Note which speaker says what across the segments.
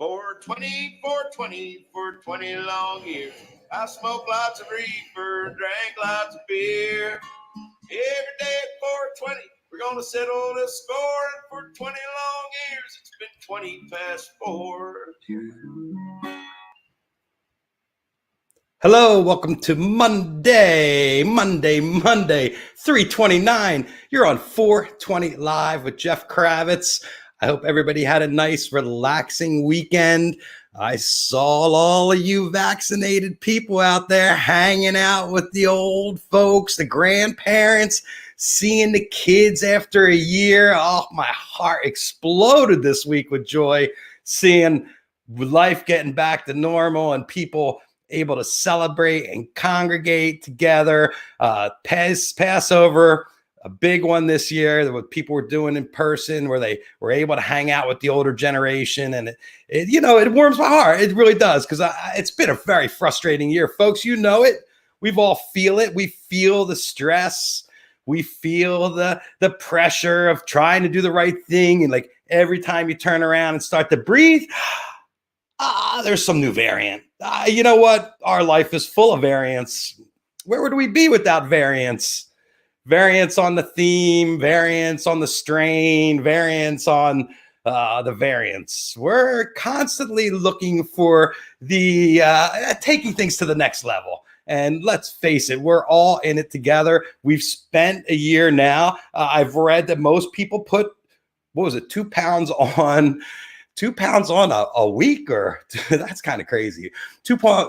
Speaker 1: 420, 420, for 20 long years. I smoked lots of reefer, drank lots of beer. Every day at 420, we're going to settle the score. And for 20 long years, it's been 20 past 4.
Speaker 2: Hello, welcome to Monday, 3/29. You're on 420 Live with Jeff Kravitz. I hope everybody had a nice, relaxing weekend. I saw all of you vaccinated people out there hanging out with the old folks, the grandparents, seeing the kids after a year. Oh, my heart exploded this week with joy, seeing life getting back to normal and people able to celebrate and congregate together. Passover, a big one this year, what people were doing in person, where they were able to hang out with the older generation. And it warms my heart. It really does, because it's been a very frustrating year, folks. You know it. We've all feel it. We feel the stress. We feel the pressure of trying to do the right thing. And like every time you turn around and start to breathe, there's some new variant. You know what? Our life is full of variants. Where would we be without variants? Variants on the theme, variants on the strain, variants on the variants. We're constantly looking for the taking things to the next level. And let's face it, we're all in it together. We've spent a year now. I've read that most people put, 2 pounds on 2 pounds on a week, or that's kind of crazy.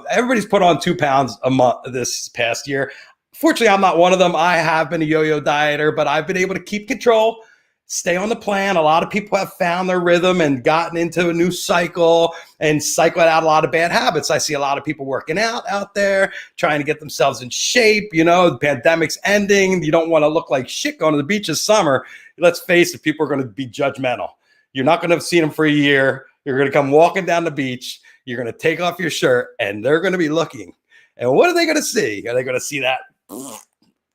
Speaker 2: Everybody's put on 2 pounds a month this past year. Fortunately, I'm not one of them. I have been a yo-yo dieter, but I've been able to keep control, stay on the plan. A lot of people have found their rhythm and gotten into a new cycle and cycled out a lot of bad habits. I see a lot of people working out there, trying to get themselves in shape. You know, the pandemic's ending. You don't want to look like shit going to the beach this summer. Let's face it, people are going to be judgmental. You're not going to have seen them for a year. You're going to come walking down the beach. You're going to take off your shirt, and they're going to be looking. And what are they going to see? Are they going to see that?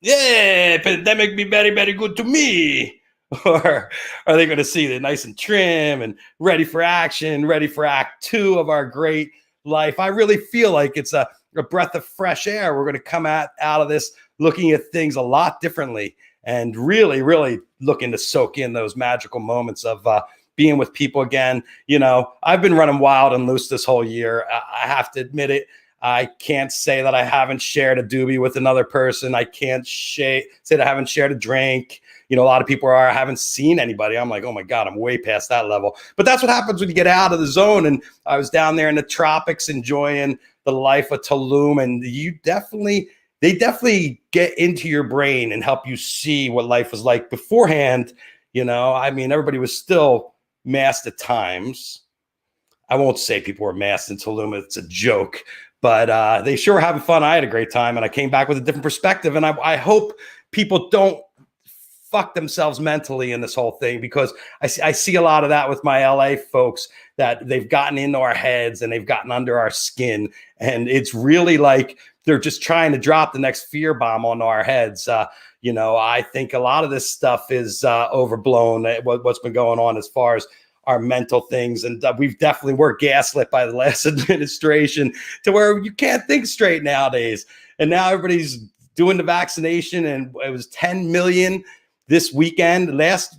Speaker 2: Yeah, pandemic be very, very good to me. Or are they going to see the nice and trim and ready for action, ready for act 2 of our great life? I really feel like it's a breath of fresh air. We're going to come out of this looking at things a lot differently and really, really looking to soak in those magical moments of being with people again. You know, I've been running wild and loose this whole year. I have to admit it. I can't say that I haven't shared a doobie with another person. I can't say that I haven't shared a drink. You know, a lot of people I haven't seen anybody. I'm like, oh my God, I'm way past that level. But that's what happens when you get out of the zone. And I was down there in the tropics enjoying the life of Tulum. And they definitely get into your brain and help you see what life was like beforehand. You know, I mean, everybody was still masked at times. I won't say people were masked in Tulum. It's a joke. But they sure were having fun. I had a great time, and I came back with a different perspective. And I hope people don't fuck themselves mentally in this whole thing, because I see a lot of that with my LA folks, that they've gotten into our heads and they've gotten under our skin. And it's really like they're just trying to drop the next fear bomb on our heads. You know, I think a lot of this stuff is overblown, what's been going on as far as our mental things. And we're gaslit by the last administration to where you can't think straight nowadays. And now everybody's doing the vaccination, and it was 10 million this weekend. Last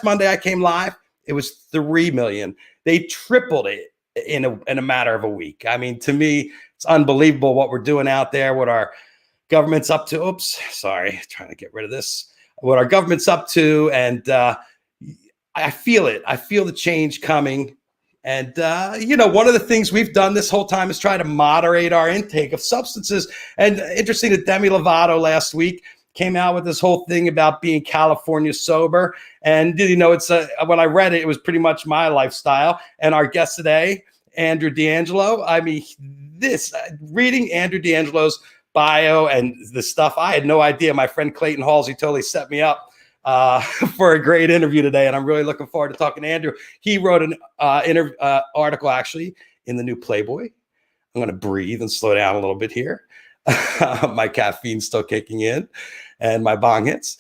Speaker 2: Monday I came live, it was 3 million. They tripled it in a matter of a week. I mean, to me, it's unbelievable what we're doing out there, what our government's up to. Oops, sorry, trying to get rid of this. What our government's up to, and I feel it. I feel the change coming. And, one of the things we've done this whole time is try to moderate our intake of substances. And interesting that Demi Lovato last week came out with this whole thing about being California sober. And, when I read it, it was pretty much my lifestyle. And our guest today, Andrew DeAngelo, I mean, reading Andrew DeAngelo's bio and the stuff, I had no idea. My friend Clayton Halsey totally set me up for a great interview today, and I'm really looking forward to talking to Andrew. He wrote an article actually in the new Playboy. I'm going to breathe and slow down a little bit here. My caffeine's still kicking in, and my bong hits.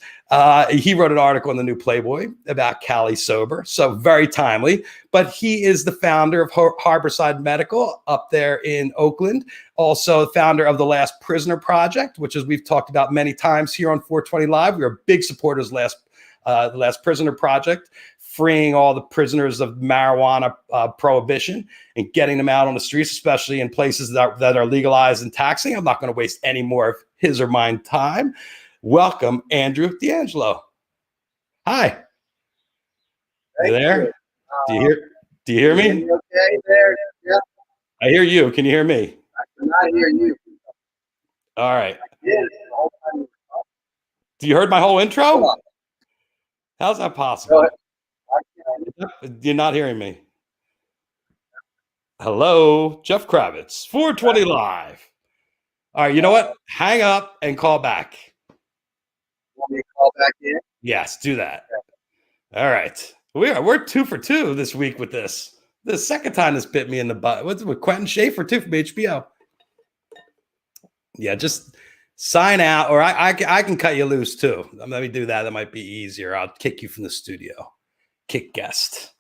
Speaker 2: He wrote an article in the new Playboy about Cali sober, so very timely. But he is the founder of Harborside Medical up there in Oakland, also founder of the Last Prisoner Project, which, as we've talked about many times here on 420 Live, we are big supporters of the Last Prisoner Project, freeing all the prisoners of marijuana prohibition and getting them out on the streets, especially in places that are legalized and taxing. I'm not going to waste any more of his or mine time. Welcome, Andrew DeAngelo. Hi. You there? Do you hear me?
Speaker 3: Okay there. Yeah.
Speaker 2: I hear you. Can you hear me?
Speaker 3: I cannot hear you.
Speaker 2: All right.
Speaker 3: Yes.
Speaker 2: You heard my whole intro?
Speaker 3: Hold on.
Speaker 2: How's that possible?
Speaker 3: Go
Speaker 2: You're not hearing me. Hello, Jeff Kravitz, 420 Live. All right, you know what? Hang up and call back.
Speaker 3: Want me to call back in?
Speaker 2: Yes, do that. All right. We're 2 for 2 this week with this. The second time this bit me in the butt. What's with Quentin Schaefer too from HBO? Yeah, just sign out, or I can cut you loose too. Let me do that. That might be easier. I'll kick you from the studio. Kick guest.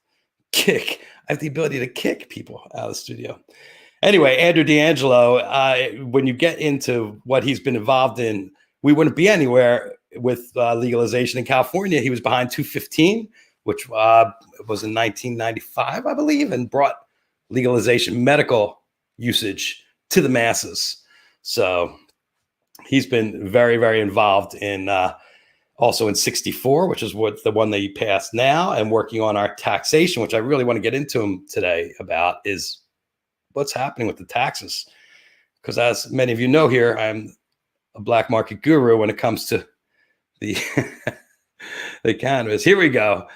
Speaker 2: Kick. I have the ability to kick people out of the studio. Anyway, Andrew DeAngelo, when you get into what he's been involved in, we wouldn't be anywhere with legalization in California. He was behind 215, which was in 1995, I believe, and brought legalization, medical usage to the masses. So he's been very, very involved in also in 64, which is what the one that you passed now, and working on our taxation, which I really want to get into him today about, is what's happening with the taxes. Because as many of you know here, I'm a black market guru when it comes to the the cannabis. Here we go.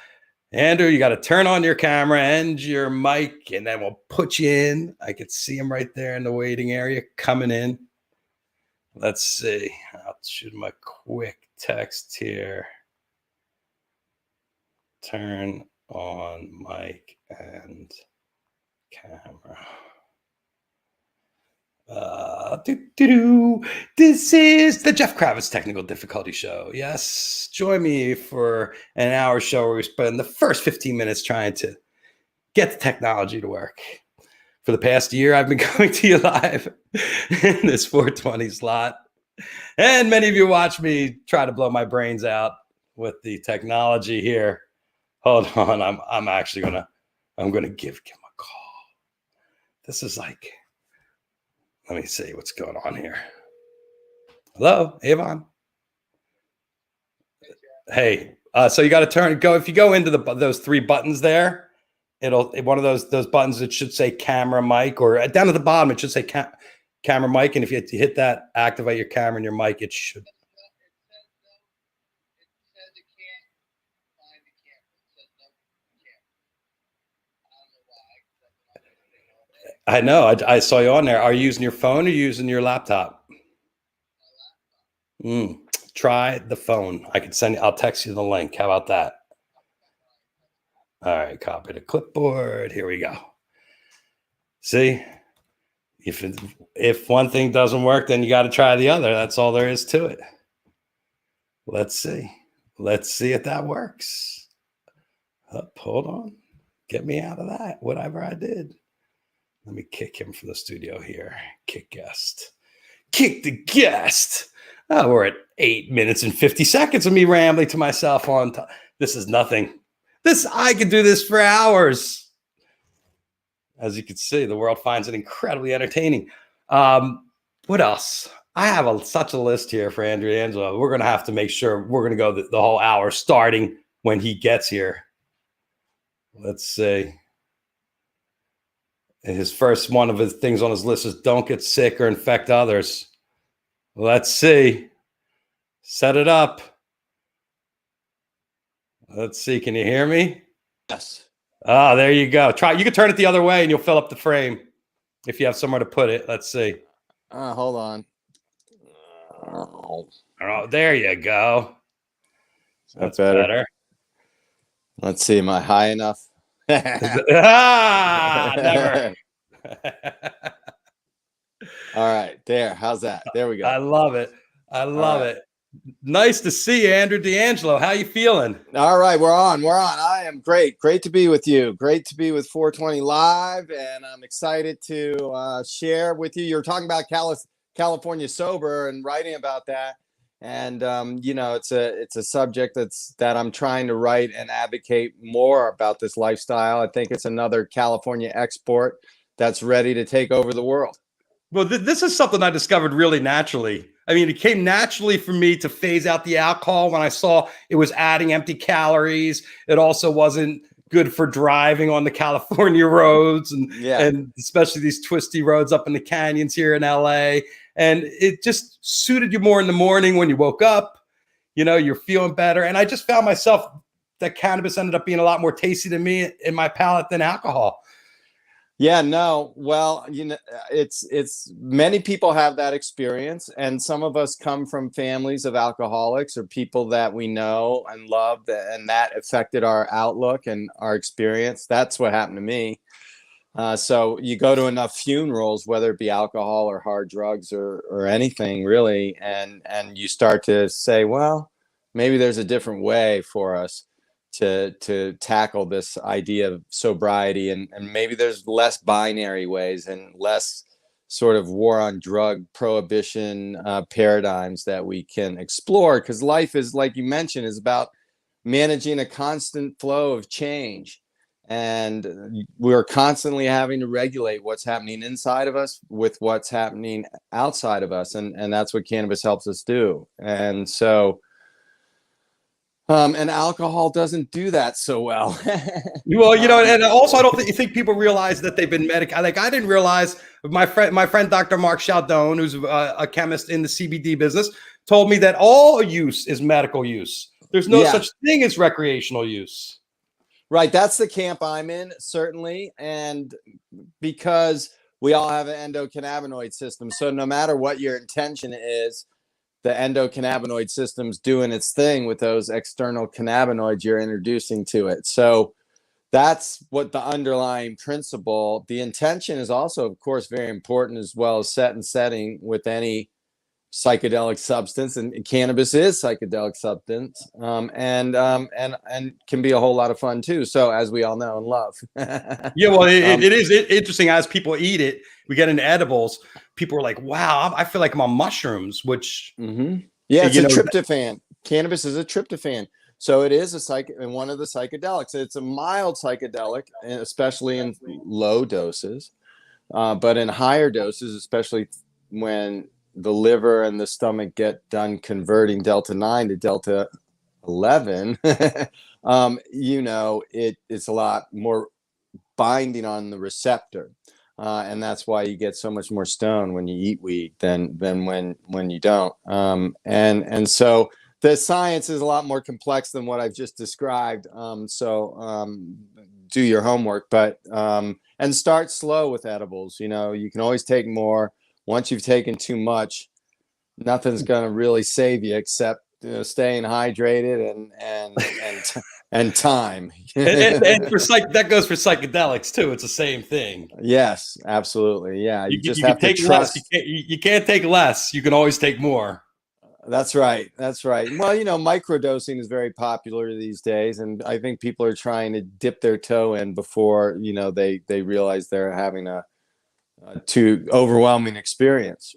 Speaker 2: Andrew, you got to turn on your camera and your mic, and then we'll put you in. I could see him right there in the waiting area coming in. Let's see. I'll shoot him a quick text here. Turn on mic and camera. This is the Jeff Kravitz Technical Difficulty Show. Yes, join me for an hour show where we spend the first 15 minutes trying to get the technology to work. For the past year, I've been coming to you live in this 420 slot. And many of you watch me try to blow my brains out with the technology here. Hold on, I'm actually gonna give him a call. This is like, let me see what's going on here. Hello, Avon. Hey, so you got to if you go into those 3 buttons there, one of those buttons, it should say camera mic, or down at the bottom it should say camera mic, and if you hit that, activate your camera and your mic, it should. I know. I saw you on there. Are you using your phone or using your laptop? Try the phone. I'll text you the link. How about that? All right. Copy the clipboard. Here we go. See, if one thing doesn't work, then you got to try the other. That's all there is to it. Let's see. Let's see if that works. Hold on. Get me out of that. Whatever I did. Let me kick him from the studio here. Kick guest. Kick the guest. Oh, we're at 8 minutes and 50 seconds of me rambling to myself on top. This is nothing. I could do this for hours. As you can see, the world finds it incredibly entertaining. What else? I have such a list here for Andrew DeAngelo. We're going to have to make sure we're going to go the whole hour starting when he gets here. Let's see. One of his things on his list is don't get sick or infect others. Let's see. Set it up. Let's see. Can you hear me?
Speaker 4: Yes.
Speaker 2: Ah, there you go. You can turn it the other way and you'll fill up the frame if you have somewhere to put it. Let's see.
Speaker 4: Hold on.
Speaker 2: Oh, there you go. That's better.
Speaker 4: Let's see. Am I high enough?
Speaker 2: Never.
Speaker 4: All right. There. How's that? There we go.
Speaker 2: I love it. I love it. Nice to see you, Andrew DeAngelo. How you feeling?
Speaker 4: All right, we're on. I am great. Great to be with you. Great to be with 420 Live, and I'm excited to share with you. You're talking about California sober and writing about that, and it's a subject that I'm trying to write and advocate more about this lifestyle. I think it's another California export that's ready to take over the world.
Speaker 2: Well, this is something I discovered really naturally. I mean, it came naturally for me to phase out the alcohol when I saw it was adding empty calories. It also wasn't good for driving on the California roads and especially these twisty roads up in the canyons here in LA. And it just suited you more in the morning when you woke up. You know, you're feeling better. And I just found myself that cannabis ended up being a lot more tasty to me in my palate than alcohol.
Speaker 4: Yeah, no. Well, it's many people have that experience, and some of us come from families of alcoholics or people that we know and love, and that affected our outlook and our experience. That's what happened to me. So you go to enough funerals, whether it be alcohol or hard drugs or anything really, and you start to say, well, maybe there's a different way for us to tackle this idea of sobriety, and maybe there's less binary ways and less sort of war on drug prohibition paradigms that we can explore, because life is, like you mentioned, is about managing a constant flow of change, and we're constantly having to regulate what's happening inside of us with what's happening outside of us, and that's what cannabis helps us do. And so and alcohol doesn't do that so well.
Speaker 2: Well, and also I don't think people realize that they've been medicated. Like, I didn't realize my friend Dr. Mark Chaldone, who's a chemist in the CBD business, told me that all use is medical use. There's no such thing as recreational use.
Speaker 4: Right. That's the camp I'm in, certainly. And because we all have an endocannabinoid system. So no matter what your intention is, the endocannabinoid system's doing its thing with those external cannabinoids you're introducing to it. So that's what the underlying principle. The intention is also, of course, very important, as well as set and setting with any psychedelic substance, and cannabis is psychedelic substance, and can be a whole lot of fun too. So, as we all know and love.
Speaker 2: Yeah, well, it is interesting as people eat it. We get into edibles. People are like, "Wow, I feel like I'm on mushrooms." Which,
Speaker 4: it's a tryptophan. Cannabis is a tryptophan, so it is one of the psychedelics. It's a mild psychedelic, especially in low doses, but in higher doses, especially when the liver and the stomach get done converting delta 9 to delta 11, it's a lot more binding on the receptor, and that's why you get so much more stoned when you eat weed than when you don't. And so the science is a lot more complex than what I've just described. So do your homework, but and start slow with edibles. You can always take more. Once you've taken too much, nothing's going to really save you except staying hydrated and time.
Speaker 2: and that goes for psychedelics too. It's the same thing.
Speaker 4: Yes, absolutely. Yeah, you just have to
Speaker 2: take
Speaker 4: trust.
Speaker 2: Less. You can't take less. You can always take more.
Speaker 4: That's right. That's right. Well, microdosing is very popular these days, and I think people are trying to dip their toe in before they realize they're having a too overwhelming experience.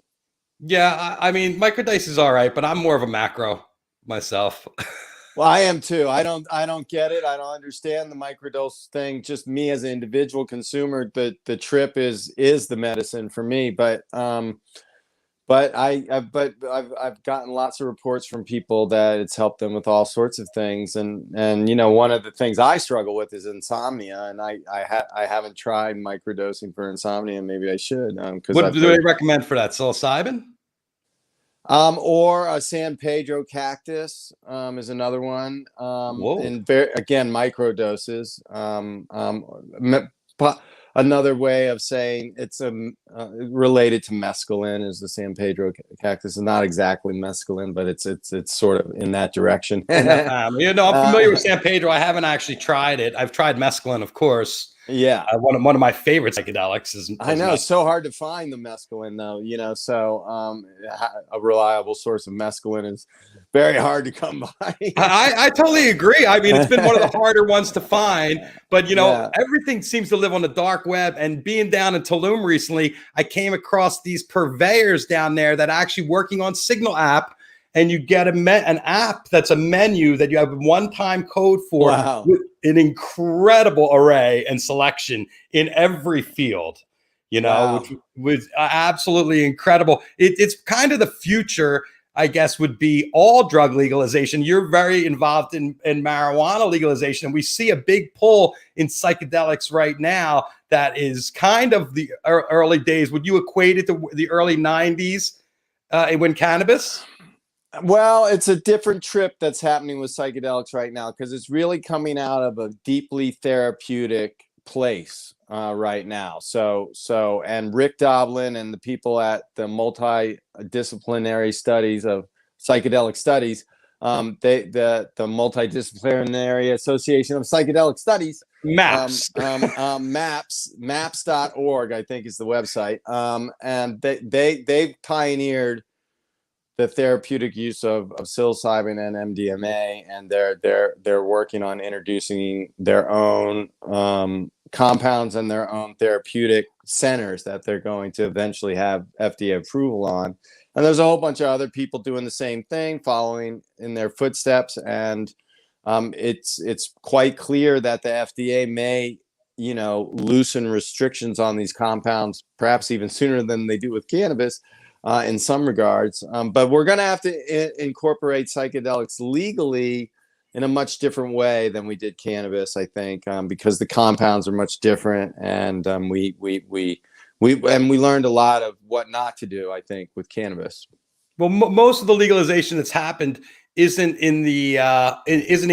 Speaker 2: Yeah, I mean, microdose is all right, but I'm more of a macro myself.
Speaker 4: Well, I am too. I don't get it. I don't understand the microdose thing. Just me as an individual consumer, the trip is the medicine for me. But I've gotten lots of reports from people that it's helped them with all sorts of things, and one of the things I struggle with is insomnia, and I haven't tried microdosing for insomnia. Maybe I should.
Speaker 2: What do they recommend for that? Psilocybin?
Speaker 4: Or a San Pedro Cactus is another one. And again, microdoses. Another way of saying it's related to mescaline is the San Pedro Cactus. It's not exactly mescaline, but it's sort of in that direction.
Speaker 2: I'm familiar with San Pedro. I haven't actually tried it. I've tried mescaline, of course.
Speaker 4: Yeah,
Speaker 2: one of my favorite psychedelics is.
Speaker 4: I know it's so hard to find the mescaline, though. So a reliable source of mescaline is very hard to come by.
Speaker 2: I totally agree. I mean, it's been one of the harder ones to find, but
Speaker 4: Yeah.
Speaker 2: everything seems to live on the dark web. And being down in Tulum recently, I came across these purveyors down there that are actually working on Signal app, and you get an app that's a menu that you have a one-time code for
Speaker 4: Wow.
Speaker 2: with an incredible array and selection in every field.
Speaker 4: Wow.
Speaker 2: Which was absolutely incredible. It's kind of the future, I guess, would be all drug legalization. You're very involved in marijuana legalization, and we see a big pull in psychedelics right now that is kind of the early days. Would you equate it to the early 90s when cannabis?
Speaker 4: Well, it's a different trip that's happening with psychedelics right now because it's really coming out of a deeply therapeutic place right now. And Rick Doblin and the people at the multidisciplinary studies of psychedelic studies, the Multidisciplinary Association of Psychedelic Studies,
Speaker 2: MAPS.
Speaker 4: maps.org, I think is the website. And they pioneered the therapeutic use of psilocybin and MDMA, and they're working on introducing their own compounds and their own therapeutic centers that they're going to eventually have FDA approval on. And there's a whole bunch of other people doing the same thing, following in their footsteps. And it's quite clear that the FDA may, loosen restrictions on these compounds, perhaps even sooner than they do with cannabis. In some regards, but we're going to have to incorporate psychedelics legally in a much different way than we did cannabis, I think, because the compounds are much different, and we learned a lot of what not to do, I think, with cannabis.
Speaker 2: Well, most of the legalization that's happened isn't in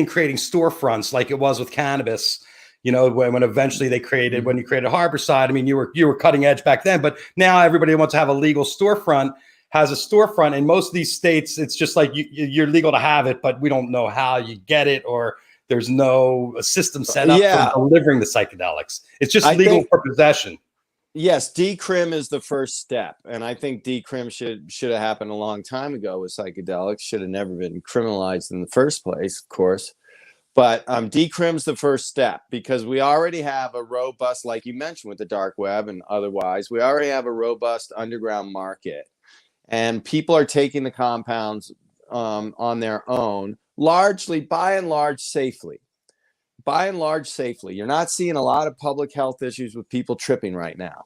Speaker 2: creating storefronts like it was with cannabis. When eventually when you created Harborside, I mean, you were cutting edge back then, but now everybody wants to have a legal storefront, has a storefront. In most of these states, it's just like you're legal to have it, but we don't know how you get it, or there's no system set up for delivering the psychedelics. It's just legal for possession.
Speaker 4: Yes, decrim is the first step, and I think decrim should have happened a long time ago with psychedelics. Should have never been criminalized in the first place, of course. But decrim's the first step, because we already have a robust, like you mentioned with the dark web and otherwise, we already have a robust underground market, and people are taking the compounds on their own, largely, by and large, safely. You're not seeing a lot of public health issues with people tripping right now.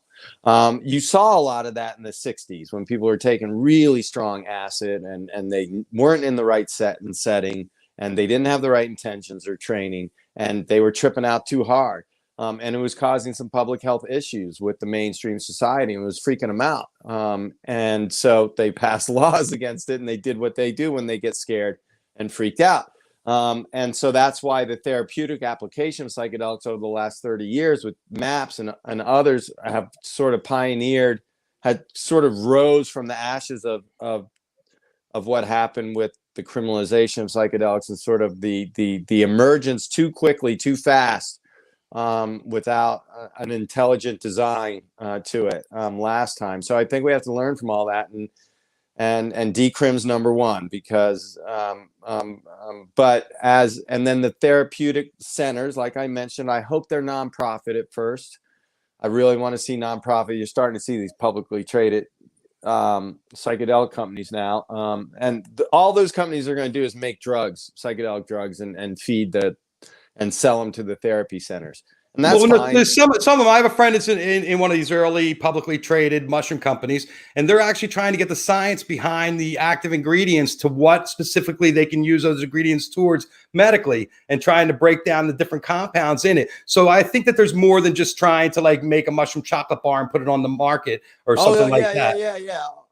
Speaker 4: You saw a lot of that in the 60s when people were taking really strong acid and they weren't in the right setting, and they didn't have the right intentions or training, and they were tripping out too hard. And it was causing some public health issues with the mainstream society, and it was freaking them out. And so they passed laws against it, and they did what they do when they get scared and freaked out. And so that's why the therapeutic application of psychedelics over the last 30 years with MAPS and others have sort of had sort of rose from the ashes of what happened with the criminalization of psychedelics and sort of the emergence too quickly, too fast, without an intelligent design to it last time. So I think we have to learn from all that, and decrim's number one, because and then the therapeutic centers, like I mentioned, I hope they're nonprofit at first. I really want to see nonprofit. You're starting to see these publicly traded psychedelic companies now, and all those companies are going to do is make psychedelic drugs, and feed and sell them to the therapy centers. And that's fine.
Speaker 2: There's some of them. I have a friend that's in one of these early publicly traded mushroom companies, and they're actually trying to get the science behind the active ingredients to what specifically they can use those ingredients towards medically, and trying to break down the different compounds in it. So I think that there's more than just trying to like make a mushroom chocolate bar and put it on the market or something like that.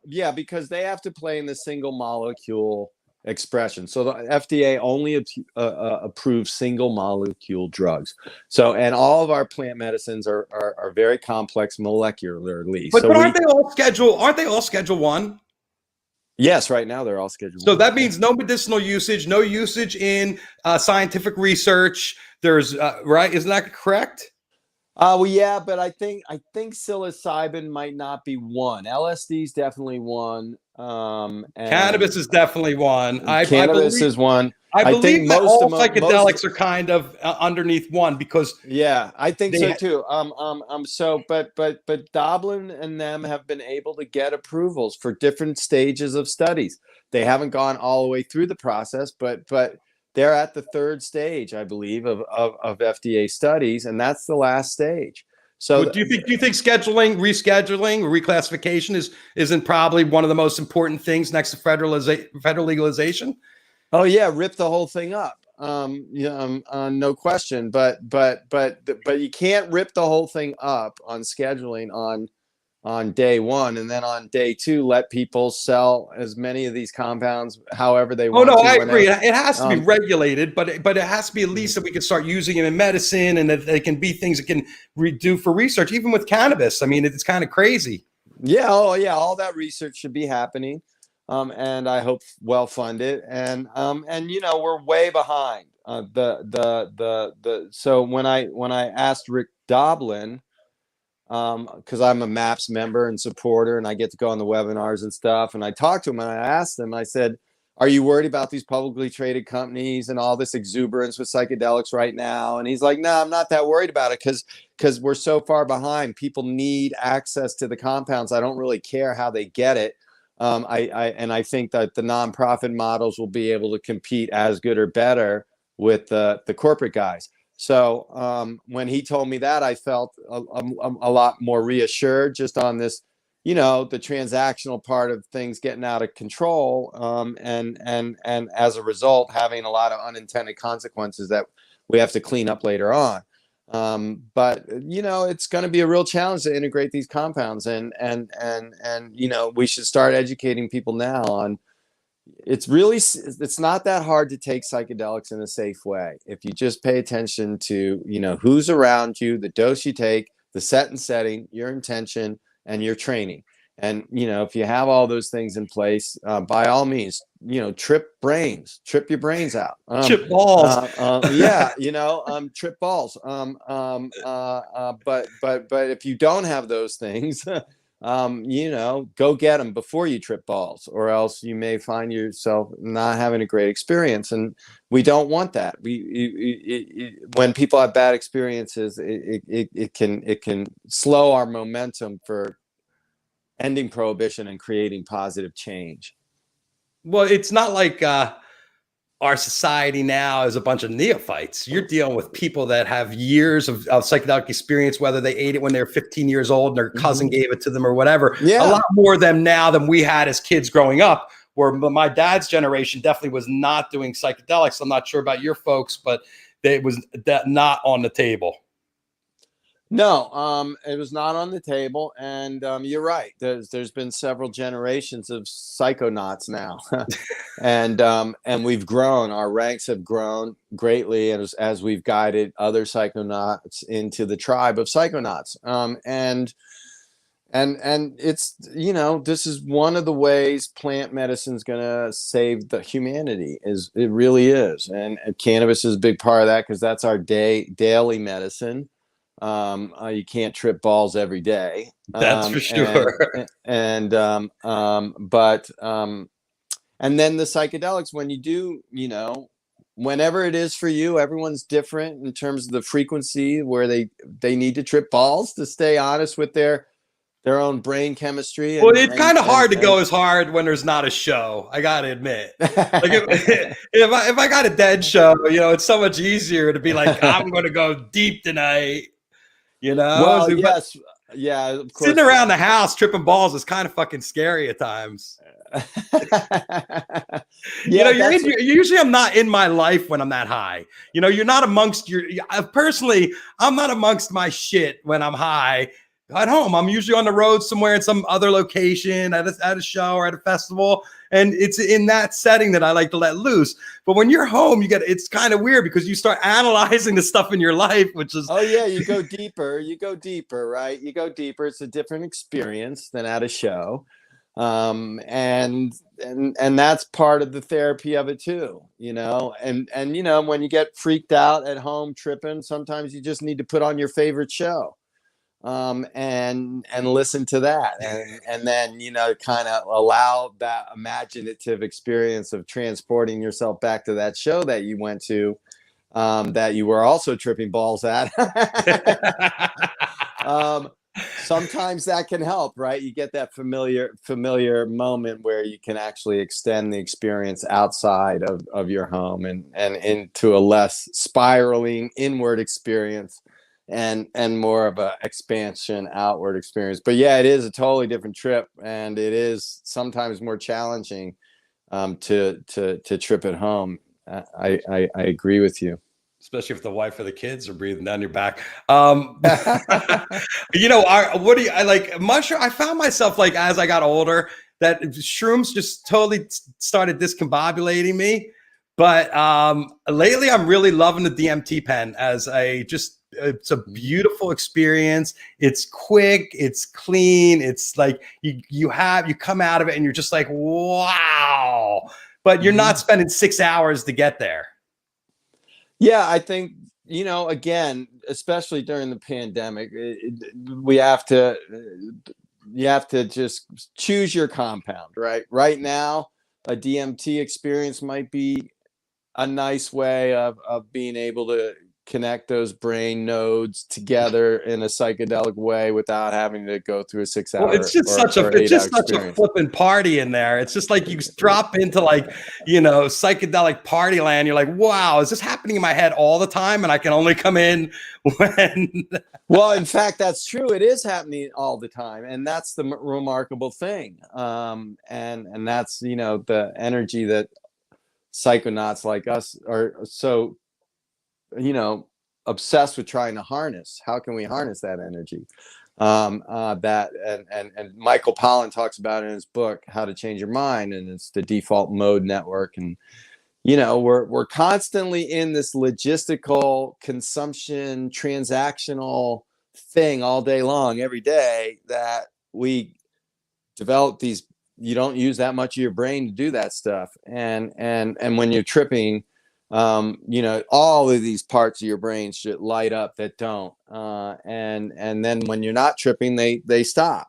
Speaker 4: Yeah, because they have to play in the single molecule expression. So the FDA only approves single molecule drugs. So, and all of our plant medicines are very complex molecularly.
Speaker 2: But aren't they all Schedule 1?
Speaker 4: Yes, right now they're all Schedule 1.
Speaker 2: So that means no medicinal usage, no usage in scientific research. There's right, isn't that correct?
Speaker 4: Well, yeah, but I think psilocybin might not be one. LSD is definitely one. And
Speaker 2: Cannabis is definitely one. I
Speaker 4: cannabis
Speaker 2: believe
Speaker 4: is one.
Speaker 2: I
Speaker 4: I
Speaker 2: believe
Speaker 4: think
Speaker 2: that
Speaker 4: most
Speaker 2: all
Speaker 4: of most.
Speaker 2: psychedelics are kind of underneath one because
Speaker 4: Yeah, I think so
Speaker 2: they.
Speaker 4: too. So, but Doblin and them have been able to get approvals for different stages of studies. They haven't gone all the way through the process, but they're at the third stage, I believe, of FDA studies, and that's the last stage. So,
Speaker 2: Well, do you think scheduling, rescheduling, or reclassification isn't probably one of the most important things next to federal legalization?
Speaker 4: oh yeah, rip the whole thing up. Yeah, no question. But you can't rip the whole thing up on scheduling on day one, and then on day two let people sell as many of these compounds however they
Speaker 2: Oh no,
Speaker 4: want to
Speaker 2: I agree.
Speaker 4: whenever.
Speaker 2: It has to be
Speaker 4: um,
Speaker 2: regulated, but it has to be at least that we can start using it in medicine, and that they can be things that can do for research, even with cannabis. I mean, it's kind of crazy.
Speaker 4: yeah, oh yeah, all that research should be happening, and I hope well funded, and we're way behind. So when I asked Rick Doblin, because I'm a MAPS member and supporter, and I get to go on the webinars and stuff. And I talked to him and I asked him, I said, "Are you worried about these publicly traded companies and all this exuberance with psychedelics right now?" And he's like, "No, I'm not that worried about it because we're so far behind. People need access to the compounds. I don't really care how they get it. I think that the nonprofit models will be able to compete as good or better with the corporate guys." So when he told me that, I felt a lot more reassured just on this, the transactional part of things getting out of control, and as a result, having a lot of unintended consequences that we have to clean up later on. But it's going to be a real challenge to integrate these compounds, and we should start educating people now on. It's not that hard to take psychedelics in a safe way if you just pay attention to who's around you, the dose you take, the set and setting, your intention, and your training. And if you have all those things in place, by all means, trip your brains out.
Speaker 2: Chip balls.
Speaker 4: Yeah, trip balls. But if you don't have those things, go get them before you trip balls, or else you may find yourself not having a great experience. And we don't want that. When people have bad experiences, it can slow our momentum for ending prohibition and creating positive change.
Speaker 2: Well, it's not like our society now is a bunch of neophytes. You're dealing with people that have years of psychedelic experience, whether they ate it when they were 15 years old and their cousin gave it to them or whatever.
Speaker 4: Yeah.
Speaker 2: A lot more of them now than we had as kids growing up, where my dad's generation definitely was not doing psychedelics. I'm not sure about your folks, but it was not on the table.
Speaker 4: No, it was not on the table, and you're right. There's been several generations of psychonauts now, and we've grown. Our ranks have grown greatly as we've guided other psychonauts into the tribe of psychonauts. And it's this is one of the ways plant medicine is going to save the humanity. It really is, and cannabis is a big part of that because that's our daily medicine. You can't trip balls every day.
Speaker 2: That's for sure.
Speaker 4: And then the psychedelics, when you do, whenever it is for you, everyone's different in terms of the frequency where they need to trip balls to stay honest with their own brain chemistry.
Speaker 2: Well, it's kind of hard to go as hard when there's not a show. I gotta admit, like if I got a dead show, it's so much easier to be like, I'm going to go deep tonight.
Speaker 4: Well, yes, yeah. Of course.
Speaker 2: Sitting around the house tripping balls is kind of fucking scary at times. Usually I'm not in my life when I'm that high. You're not amongst personally, I'm not amongst my shit when I'm high at home. I'm usually on the road somewhere in some other location at a show or at a festival. And it's in that setting that I like to let loose. But when you're home, it's kind of weird because you start analyzing the stuff in your life, which is.
Speaker 4: Oh yeah. You go deeper, right? You go deeper. It's a different experience than at a show. And that's part of the therapy of it too, you know. And you know, when you get freaked out at home tripping, sometimes you just need to put on your favorite show, and listen to that, and then, you know, kind of allow that imaginative experience of transporting yourself back to that show that you went to, that you were also tripping balls at. Sometimes that can help, right? You get that familiar moment where you can actually extend the experience outside of your home, and into a less spiraling inward experience, and more of a expansion outward experience. But yeah, it is a totally different trip, and it is sometimes more challenging, to trip at home. I agree with you.
Speaker 2: Especially if the wife or the kids are breathing down your back. You know, what do you, I like mushroom? I found myself, like, as I got older, that shrooms just totally started discombobulating me. But lately, I'm really loving the DMT pen as it's a beautiful experience. It's quick, it's clean. It's like you come out of it and you're just like, wow. But you're not spending 6 hours to get there.
Speaker 4: Yeah, I think, you know, again, especially during the pandemic, we have to, you have to just choose your compound, right? Right now, a DMT experience might be a nice way of being able to connect those brain nodes together in a psychedelic way without having to go through a 6 hour
Speaker 2: Well, it's just such a flipping party in there. It's just like you drop into, like, you know, psychedelic party land. You're like, wow, is this happening in my head all the time? And I can only come in when.
Speaker 4: Well, in fact, that's true. It is happening all the time, and that's the remarkable thing. And that's, you know, the energy that psychonauts like us are so, you know, obsessed with trying to harness. How can we harness that energy? That and Michael Pollan talks about in his book How to Change Your Mind, and it's the default mode network. And you know, we're constantly in this logistical consumption transactional thing all day long, every day, that we develop these. You don't use that much of your brain to do that stuff, and when you're tripping, you know, all of these parts of your brain should light up that don't, and then when you're not tripping, they stop.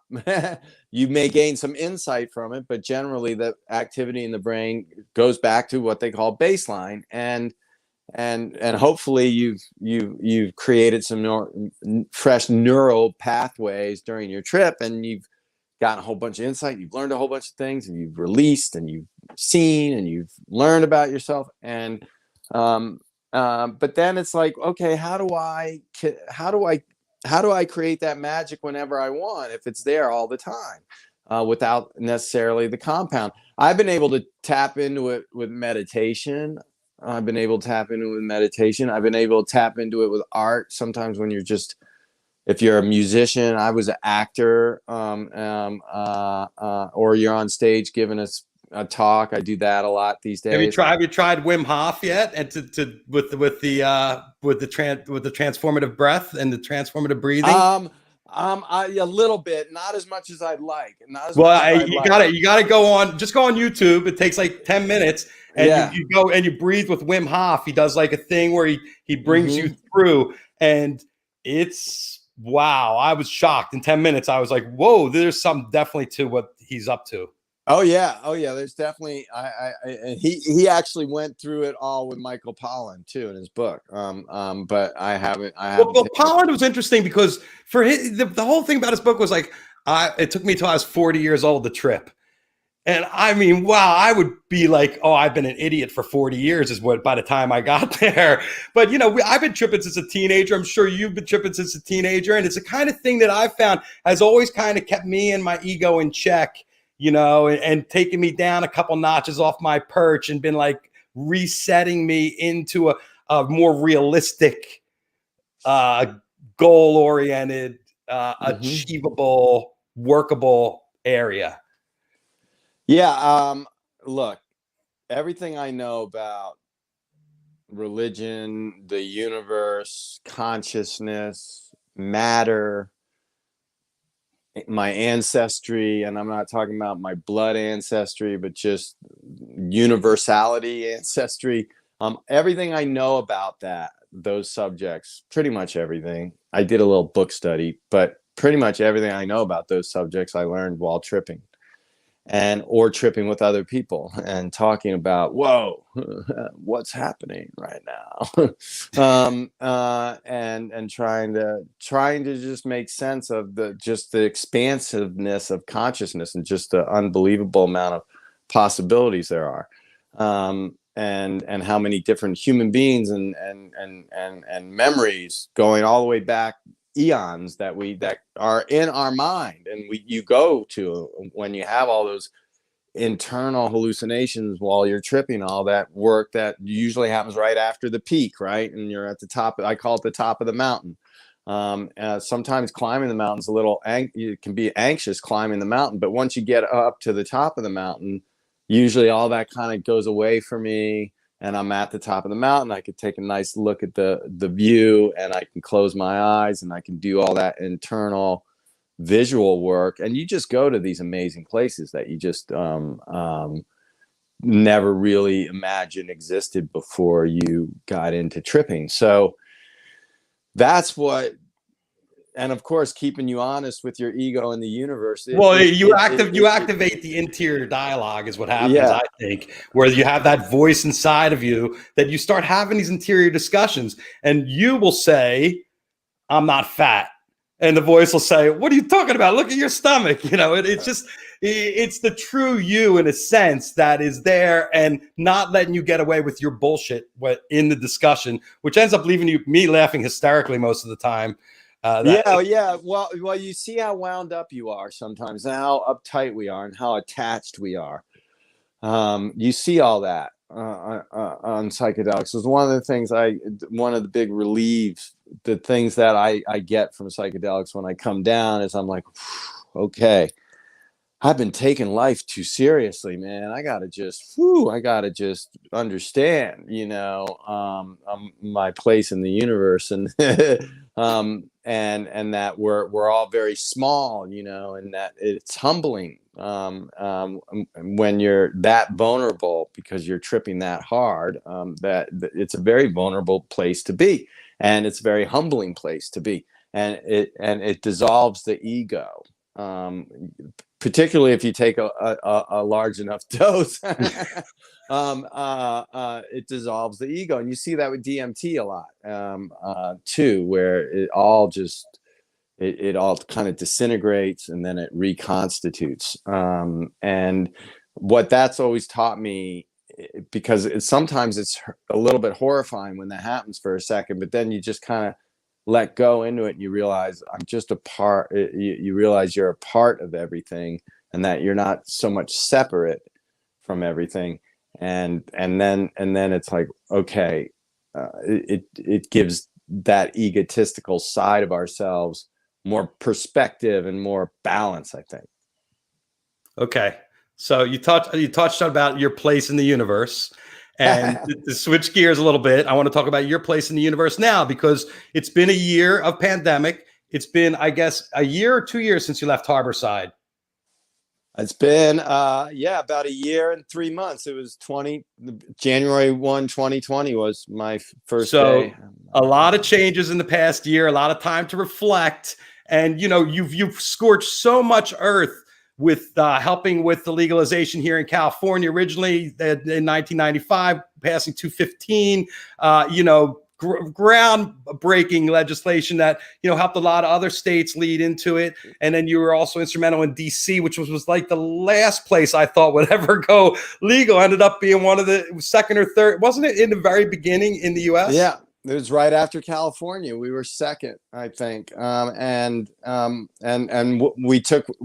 Speaker 4: You may gain some insight from it, but generally the activity in the brain goes back to what they call baseline, and hopefully you've created some fresh neural pathways during your trip, and you've gotten a whole bunch of insight, you've learned a whole bunch of things, and you've released, and you've seen, and you've learned about yourself. And but then it's like, okay, how do I create that magic whenever I want, if it's there all the time, without necessarily the compound? I've been able to tap into it with meditation. I've been able to tap into it with meditation. I've been able to tap into it with art. Sometimes when you're just, if you're a musician, I was an actor, or you're on stage giving us a talk. I do that a lot these days.
Speaker 2: Have you tried Wim Hof yet? And with the transformative breath and the transformative breathing?
Speaker 4: A little bit, not as much as I'd like.
Speaker 2: You gotta go on. Just go on YouTube. It takes like 10 minutes, and you go and you breathe with Wim Hof. He does like a thing where he brings you through, and it's wow. I was shocked. In 10 minutes, I was like, whoa, there's something definitely to what he's up to.
Speaker 4: Oh yeah. There's definitely. He actually went through it all with Michael Pollan too in his book. But I haven't.
Speaker 2: Well, Pollan was interesting because for the whole thing about his book was like, it took me till I was 40 years old to trip. And I mean, wow, I would be like, oh, I've been an idiot for 40 years is what by the time I got there. But, you know, I've been tripping since a teenager. I'm sure you've been tripping since a teenager. And it's the kind of thing that I've found has always kind of kept me and my ego in check, you know, and taking me down a couple notches off my perch and been like resetting me into a more realistic, goal-oriented, achievable, workable area.
Speaker 4: Yeah. Look, everything I know about religion, the universe, consciousness, matter, my ancestry, and I'm not talking about my blood ancestry, but just universality ancestry. Everything I know about those subjects, pretty much everything. I did a little book study, but pretty much everything I know about those subjects I learned while tripping, or tripping with other people and talking about, whoa, what's happening right now. And trying to just make sense of the expansiveness of consciousness and just the unbelievable amount of possibilities there are. And how many different human beings and memories going all the way back eons that are in our mind, and you go to when you have all those internal hallucinations while you're tripping, all that work that usually happens right after the peak, right? And you're at the top. I call it the top of the mountain. Sometimes climbing the mountain's a little you can be anxious climbing the mountain, but once you get up to the top of the mountain, usually all that kind of goes away for me, and I'm at the top of the mountain. I could take a nice look at the view, and I can close my eyes, and I can do all that internal visual work. And you just go to these amazing places that you just never really imagined existed before you got into tripping. So that's what. And of course, keeping you honest with your ego and the universe.
Speaker 2: You activate the interior dialogue is what happens, yeah. I think, where you have that voice inside of you that you start having these interior discussions, and you will say, "I'm not fat," and the voice will say, "What are you talking about? Look at your stomach." You know, it's the true you in a sense that is there and not letting you get away with your bullshit in the discussion, which ends up leaving me laughing hysterically most of the time.
Speaker 4: Yeah. Well, you see how wound up you are sometimes, and how uptight we are, and how attached we are. You see all that on psychedelics. It's one of the things one of the big reliefs, the things that I get from psychedelics when I come down is I'm like, okay, I've been taking life too seriously, man. I gotta just understand, my place in the universe, and and that we're all very small, and that it's humbling when you're that vulnerable, because you're tripping that hard. That it's a very vulnerable place to be, and it's a very humbling place to be, and it dissolves the ego. Particularly if you take a large enough dose, it dissolves the ego. And you see that with DMT a lot, too, where it all kind of disintegrates and then it reconstitutes. And what that's always taught me, because sometimes it's a little bit horrifying when that happens for a second, but then you just kind of let go into it, and you realize I'm just a part. You realize you're a part of everything, and that you're not so much separate from everything. And then it's like, okay, it gives that egotistical side of ourselves more perspective and more balance, I think.
Speaker 2: Okay, so you touched on about your place in the universe. And to switch gears a little bit, I want to talk about your place in the universe now, because it's been a year of pandemic. It's been, I guess, a year or 2 years since you left Harborside.
Speaker 4: It's been, about a year and 3 months. It was January 1, 2020 was my first day.
Speaker 2: A lot of changes in the past year, a lot of time to reflect. And, you've scorched so much earth with helping with the legalization here in California originally in 1995, passing 215, groundbreaking legislation that, helped a lot of other states lead into it. And then you were also instrumental in DC, which was like the last place I thought would ever go legal. Ended up being one of the second or third, wasn't it, in the very beginning in the US?
Speaker 4: Yeah. It was right after California. We were second, I think.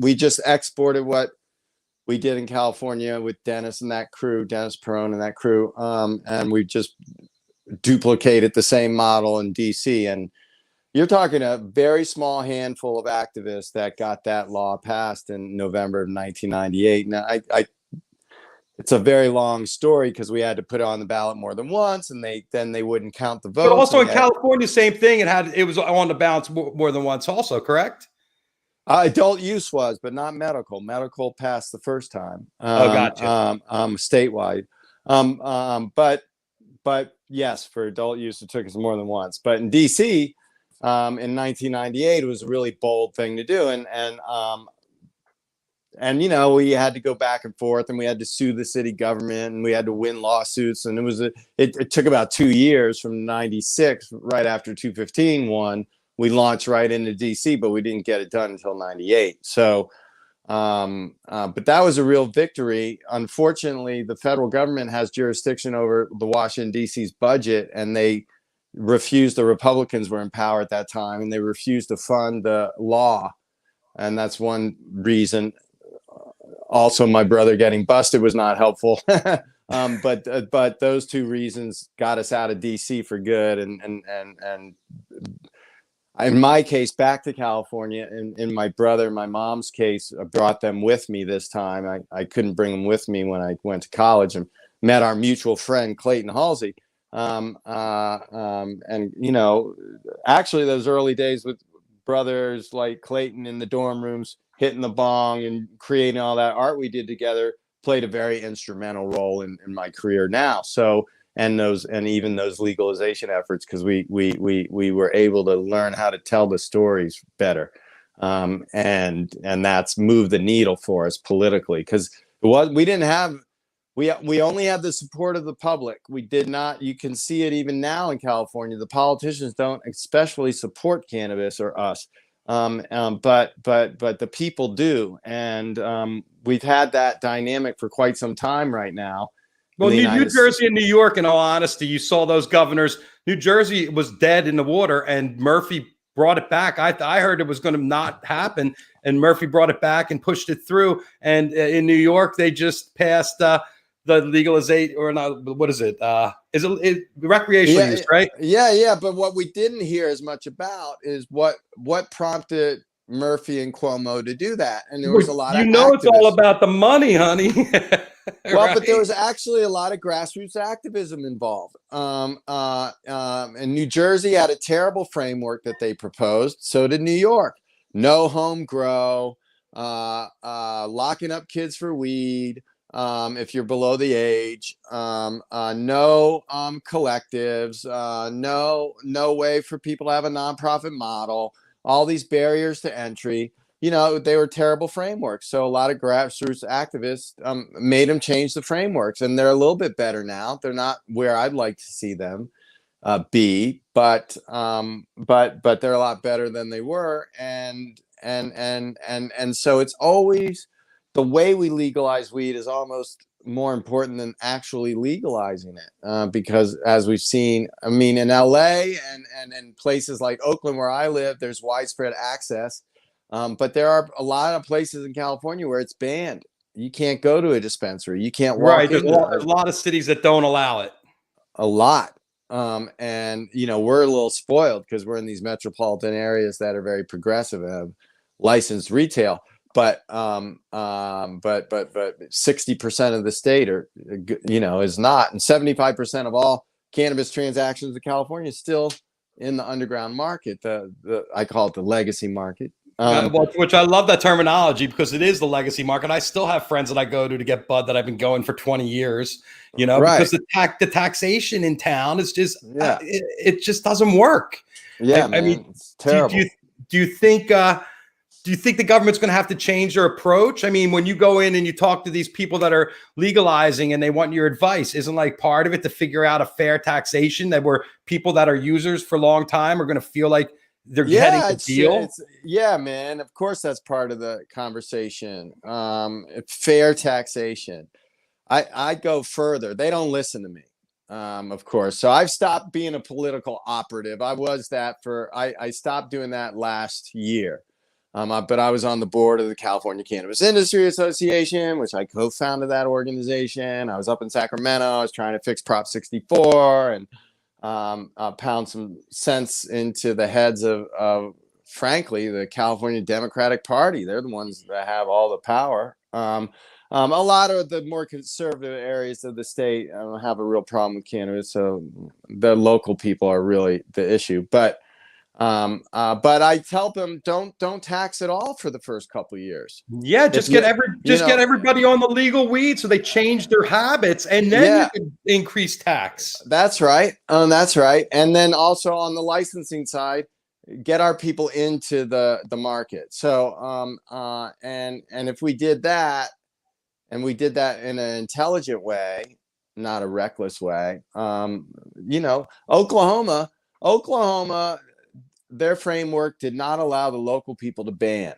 Speaker 4: We just exported what we did in California with Dennis Perone and that crew. And we just duplicated the same model in DC. And you're talking a very small handful of activists that got that law passed in November of 1998. Now, it's a very long story, because we had to put it on the ballot more than once, and they wouldn't count the votes.
Speaker 2: But also in California, same thing. It was on the ballot more than once also, correct?
Speaker 4: Adult use was, but not medical. Medical passed the first time.
Speaker 2: Oh, gotcha.
Speaker 4: Statewide. But yes, for adult use, it took us more than once. But in DC, in 1998, it was a really bold thing to do, and you know, we had to go back and forth, and we had to sue the city government, and we had to win lawsuits, and it took about 2 years from 96, right after 215 won. We launched right into DC, but we didn't get it done until 98. So but that was a real victory. Unfortunately, the federal government has jurisdiction over the Washington DC's budget, and they refused. The Republicans were in power at that time, and they refused to fund the law, and that's one reason. Also, my brother getting busted was not helpful. But those two reasons got us out of DC for good, and in my case, back to California. In my brother, my mom's case, I brought them with me this time. I couldn't bring them with me when I went to college, and met our mutual friend Clayton Halsey. And you know, actually, those early days with brothers like Clayton in the dorm rooms, hitting the bong and creating all that art we did together, played a very instrumental role in my career now. So, and even those legalization efforts, because we were able to learn how to tell the stories better, and that's moved the needle for us politically, because we only had the support of the public. We did not. You can see it even now in California. The politicians don't especially support cannabis or us, but the people do, and we've had that dynamic for quite some time right now.
Speaker 2: Well, New Jersey and New York, in all honesty, you saw those governors. New Jersey was dead in the water, and Murphy brought it back. I heard it was going to not happen, and Murphy brought it back and pushed it through. And in New York, they just passed the legalization, or not? What is it? Is it recreational use, right?
Speaker 4: Yeah. But what we didn't hear as much about is what prompted Murphy and Cuomo to do that. And there was a lot of activists.
Speaker 2: It's all about the money, honey.
Speaker 4: Well, right. But there was actually a lot of grassroots activism involved. And New Jersey had a terrible framework that they proposed. So did New York. No home grow, locking up kids for weed if you're below the age, no collectives, no way for people to have a nonprofit model, all these barriers to entry. You know, they were terrible frameworks. So a lot of grassroots activists made them change the frameworks, and they're a little bit better now. They're not where I'd like to see them be, but they're a lot better than they were. And so it's always the way we legalize weed is almost more important than actually legalizing it, because as we've seen, I mean, in LA and places like Oakland, where I live, there's widespread access. But there are a lot of places in California where it's banned. You can't go to a dispensary. You can't walk.
Speaker 2: Right. There's a lot of cities that don't allow it.
Speaker 4: A lot. And you know, we're a little spoiled because we're in these metropolitan areas that are very progressive and have licensed retail. But 60% of the state is not, and 75% of all cannabis transactions in California is still in the underground market. I call it the legacy market.
Speaker 2: Which I love that terminology, because it is the legacy market. I still have friends that I go to get bud that I've been going for 20 years, right. Because the taxation in town is just, it just doesn't work.
Speaker 4: Yeah. I mean, it's terrible.
Speaker 2: Do you think the government's going to have to change their approach? I mean, when you go in and you talk to these people that are legalizing and they want your advice, isn't like part of it to figure out a fair taxation that where people that are users for a long time are going to feel like they're getting a deal?
Speaker 4: Yeah, man. Of course, that's part of the conversation. Fair taxation. I go further. They don't listen to me, of course. So I've stopped being a political operative. I was that I stopped doing that last year. But I was on the board of the California Cannabis Industry Association, which I co-founded that organization. I was up in Sacramento. I was trying to fix Prop 64 and pound some sense into the heads of frankly, the California Democratic Party. They're the ones that have all the power. A lot of the more conservative areas of the state have a real problem with cannabis. So the local people are really the issue. But But I tell them don't tax it all for the first couple of years.
Speaker 2: Yeah, just get everybody on the legal weed so they change their habits, and then you can increase tax.
Speaker 4: That's right. That's right. And then also on the licensing side, get our people into the market. So and if we did that, and we did that in an intelligent way, not a reckless way, Oklahoma, their framework did not allow the local people to ban.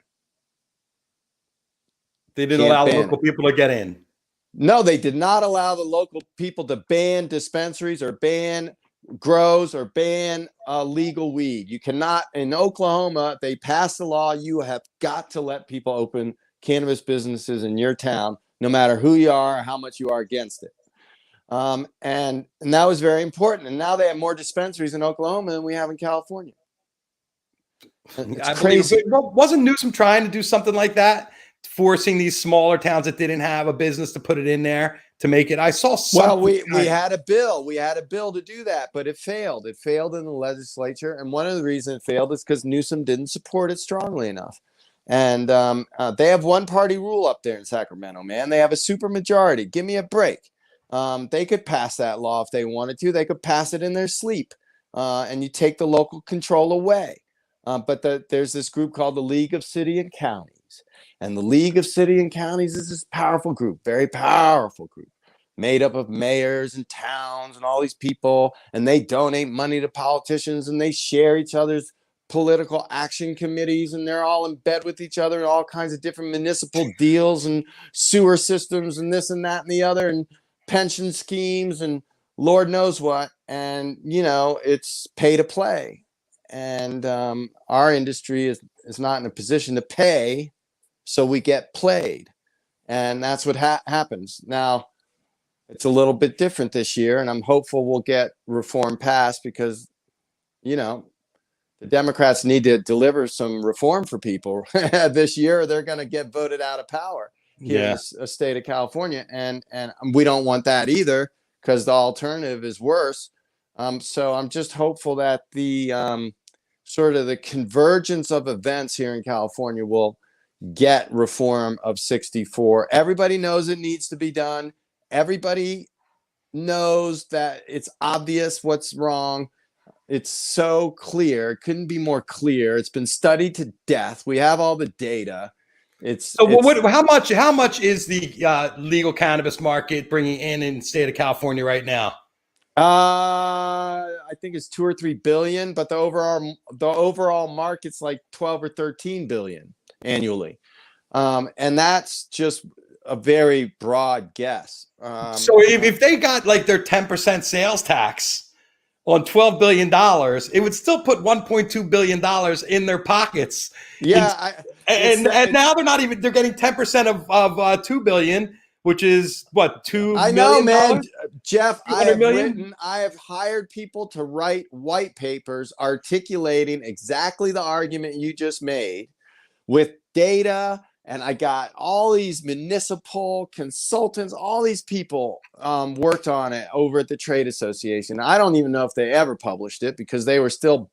Speaker 2: They didn't allow the local people to get in.
Speaker 4: No, they did not allow the local people to ban dispensaries or ban grows or ban legal weed. You cannot, in Oklahoma, they passed the law. You have got to let people open cannabis businesses in your town, no matter who you are or how much you are against it. And that was very important. And now they have more dispensaries in Oklahoma than we have in California. It's crazy.
Speaker 2: Wasn't Newsom trying to do something like that, forcing these smaller towns that didn't have a business to put it in there to make it? I saw something.
Speaker 4: Well, we had a bill. We had a bill to do that, but it failed. It failed in the legislature, and one of the reasons it failed is because Newsom didn't support it strongly enough. And they have one-party rule up there in Sacramento, man. They have a super majority. Give me a break. They could pass that law if they wanted to. They could pass it in their sleep, and you take the local control away. But there's this group called the League of City and Counties. And the League of City and Counties is this powerful group, very powerful group, made up of mayors and towns and all these people. And they donate money to politicians, and they share each other's political action committees, and they're all in bed with each other in all kinds of different municipal deals and sewer systems and this and that and the other, and pension schemes and Lord knows what. And, it's pay to play. And our industry is not in a position to pay, so we get played. And that's what happens. Now, it's a little bit different this year, and I'm hopeful we'll get reform passed because, the Democrats need to deliver some reform for people this year, or they're going to get voted out of power here in the state of California. And we don't want that either, because the alternative is worse. So I'm just hopeful that the sort of the convergence of events here in California will get reform of 64. Everybody knows it needs to be done. Everybody knows that it's obvious what's wrong. It's so clear. It couldn't be more clear. It's been studied to death. We have all the data. How much is the legal cannabis market bringing in the state of California right now?
Speaker 3: I think it's 2 or 3 billion, but the overall market's like 12 or 13 billion annually. And that's just a very broad guess.
Speaker 2: So if they got like their 10% sales tax on $12 billion, it would still put $1.2 billion in their pockets.
Speaker 3: Yeah.
Speaker 2: And now they're getting 10% of 2 billion, which is what, $2 million?
Speaker 3: I know, man. Jeff, I have hired people to write white papers articulating exactly the argument you just made with data. And I got all these municipal consultants, all these people worked on it over at the Trade Association. I don't even know if they ever published it because they were still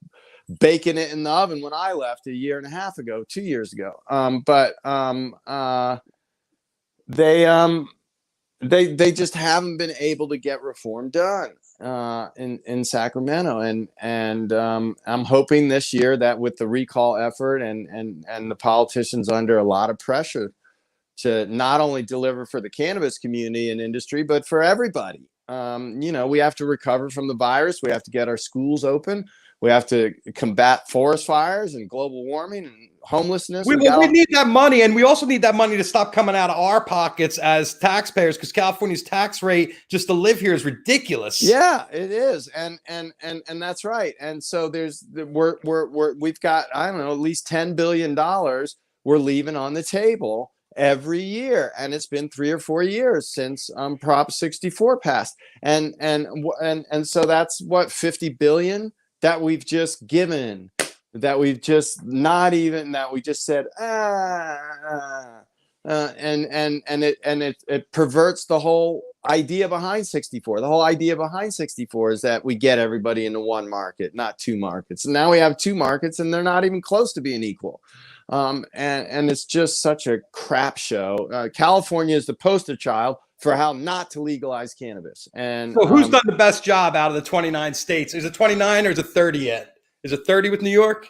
Speaker 3: baking it in the oven when I left 2 years ago. They just haven't been able to get reform done in Sacramento, and I'm hoping this year that with the recall effort and the politicians under a lot of pressure to not only deliver for the cannabis community and industry, but for everybody. We have to recover from the virus. We have to get our schools open. We have to combat forest fires and global warming and homelessness.
Speaker 2: We need that money, and we also need that money to stop coming out of our pockets as taxpayers, because California's tax rate just to live here is ridiculous.
Speaker 3: Yeah, it is, and that's right. And so we've got, I don't know, at least $10 billion we're leaving on the table every year, and it's been 3 or 4 years since Prop 64 passed, and so that's what, 50 billion that we've just given, that we've just not even, that we just said and it perverts the whole idea behind 64. The whole idea behind 64 is that we get everybody into one market, not two markets. And now we have two markets, and they're not even close to being equal. And it's just such a crap show. California is the poster child for how not to legalize cannabis. And
Speaker 2: so who's done the best job out of the 29 states? Is it 29 or is it 30 yet? Is it 30 with New York?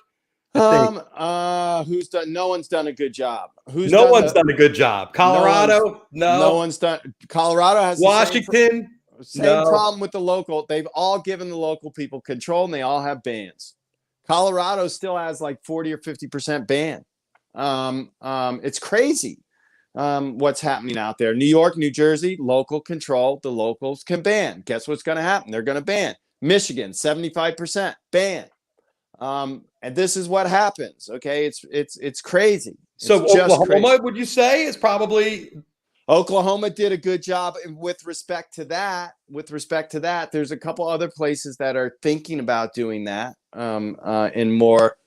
Speaker 3: Who's done? No one's done a good job.
Speaker 2: No one's done a good job. Colorado,
Speaker 3: no one's done. Colorado has
Speaker 2: Washington,
Speaker 3: same problem with the local. They've all given the local people control, and they all have bans. Colorado still has like 40 or 50% ban. It's crazy what's happening out there. New York, New Jersey, local control. The locals can ban. Guess what's going to happen? They're going to ban. Michigan, 75% ban. And this is what happens. Okay, it's crazy.
Speaker 2: So Oklahoma, would you say, is probably
Speaker 3: Oklahoma did a good job with respect to that. There's a couple other places that are thinking about doing that. In more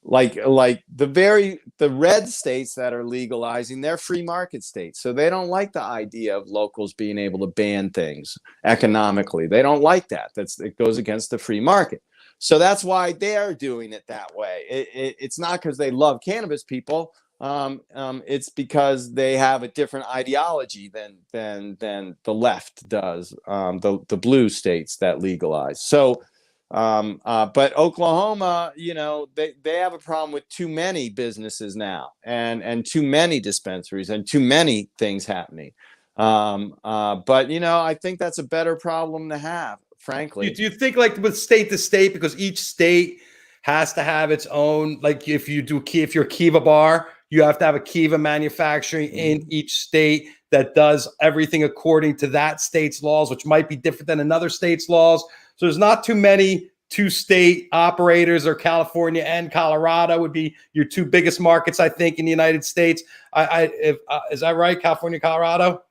Speaker 3: like the red states that are legalizing, they're free market states, so they don't like the idea of locals being able to ban things economically. They don't like that. It goes against the free market. So that's why they're doing it that way. It's not because they love cannabis people. It's because they have a different ideology than the left does. The blue states that legalize. So, but Oklahoma, they have a problem with too many businesses now, and too many dispensaries, and too many things happening. But I think that's a better problem to have. Frankly,
Speaker 2: do you think like with state to state, because each state has to have its own, like if you're a Kiva bar, you have to have a Kiva manufacturing in each state that does everything according to that state's laws, which might be different than another state's laws. So there's not too many two-state operators, or California and Colorado would be your two biggest markets, I think, in the United States. Is that right? California, Colorado?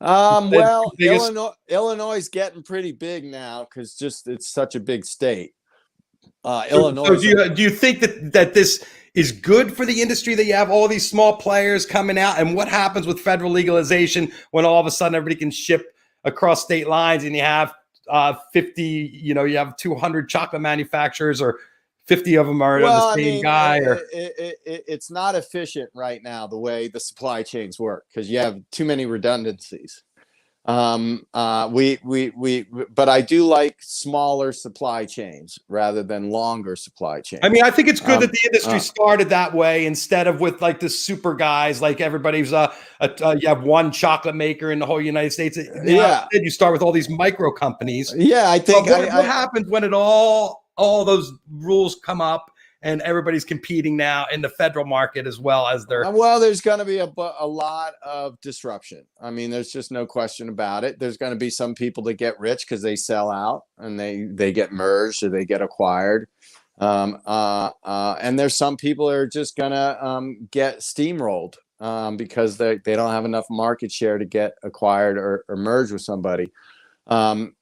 Speaker 3: Well, Illinois is getting pretty big now because it's such a big state. Illinois.
Speaker 2: So do you think that this is good for the industry, that you have all these small players coming out? And what happens with federal legalization when all of a sudden everybody can ship across state lines, and you have 50, you have 200 chocolate manufacturers, or 50 of them are the same guy?
Speaker 3: It's not efficient right now the way the supply chains work, because you have too many redundancies. But I do like smaller supply chains rather than longer supply chains.
Speaker 2: I mean, I think it's good that the industry started that way, instead of with like the super guys, like everybody's you have one chocolate maker in the whole United States. You start with all these micro companies.
Speaker 3: Yeah, I think
Speaker 2: what happens when all those rules come up and everybody's competing now in the federal market as well as their?
Speaker 3: Well, there's going to be a lot of disruption. I mean, there's just no question about it. There's going to be some people that get rich because they sell out and they get merged or they get acquired. And there's some people that are just going to get steamrolled because they don't have enough market share to get acquired or merge with somebody. And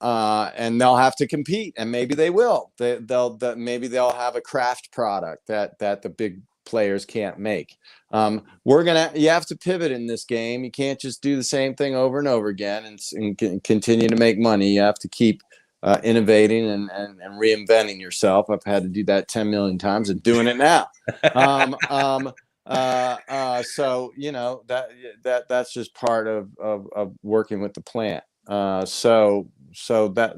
Speaker 3: they'll have to compete, and maybe they will. Maybe they'll have a craft product that the big players can't make. You have to pivot in this game. You can't just do the same thing over and over again and continue to make money. You have to keep innovating and reinventing yourself. I've had to do that 10 million times and doing it now. So that's just part of working with the plant. So that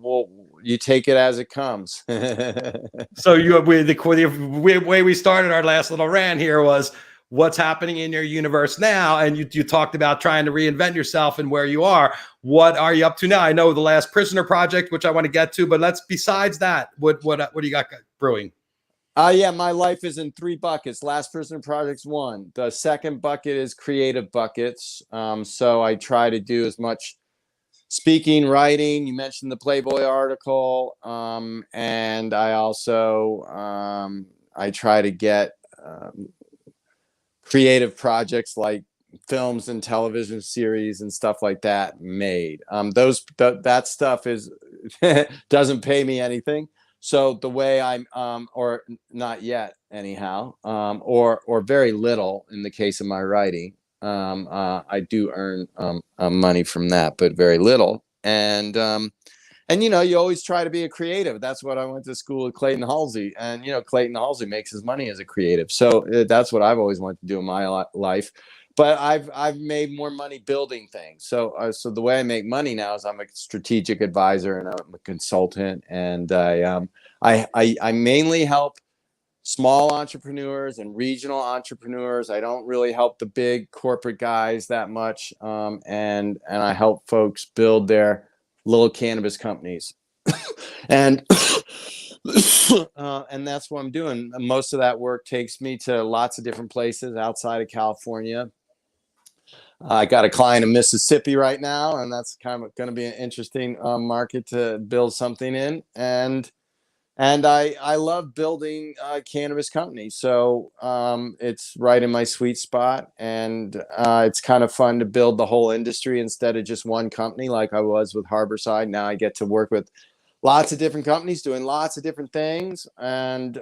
Speaker 3: we'll you take it as it comes.
Speaker 2: So the way we started our last little rant here was what's happening in your universe now, and you talked about trying to reinvent yourself and where you are. What are you up to now? I know the Last Prisoner project, which I want to get to, but besides that, what do you got brewing?
Speaker 3: My life is in 3 buckets. Last Prisoner Project's 1. The second bucket is creative buckets. So I try to do as much speaking, writing. You mentioned the Playboy article. And I also I try to get creative projects like films and television series and stuff like that made. That stuff doesn't pay me anything. So the way I'm, or not yet anyhow, or very little in the case of my writing. I do earn money from that, but very little. And you know, you always try to be a creative. That's what I went to school with Clayton Halsey, and you know, Clayton Halsey makes his money as a creative. So that's what I've always wanted to do in my life. But I've made more money building things. So the way I make money now is I'm a strategic advisor and I'm a consultant, and I mainly help small entrepreneurs and regional entrepreneurs. I don't really help the big corporate guys that much, and I help folks build their little cannabis companies, and and that's what I'm doing. Most of that work takes me to lots of different places outside of California. I got a client in Mississippi right now, and that's kind of going to be an interesting market to build something in. And I love building cannabis companies, so it's right in my sweet spot, and it's kind of fun to build the whole industry instead of just one company like I was with Harborside. Now I get to work with lots of different companies doing lots of different things, and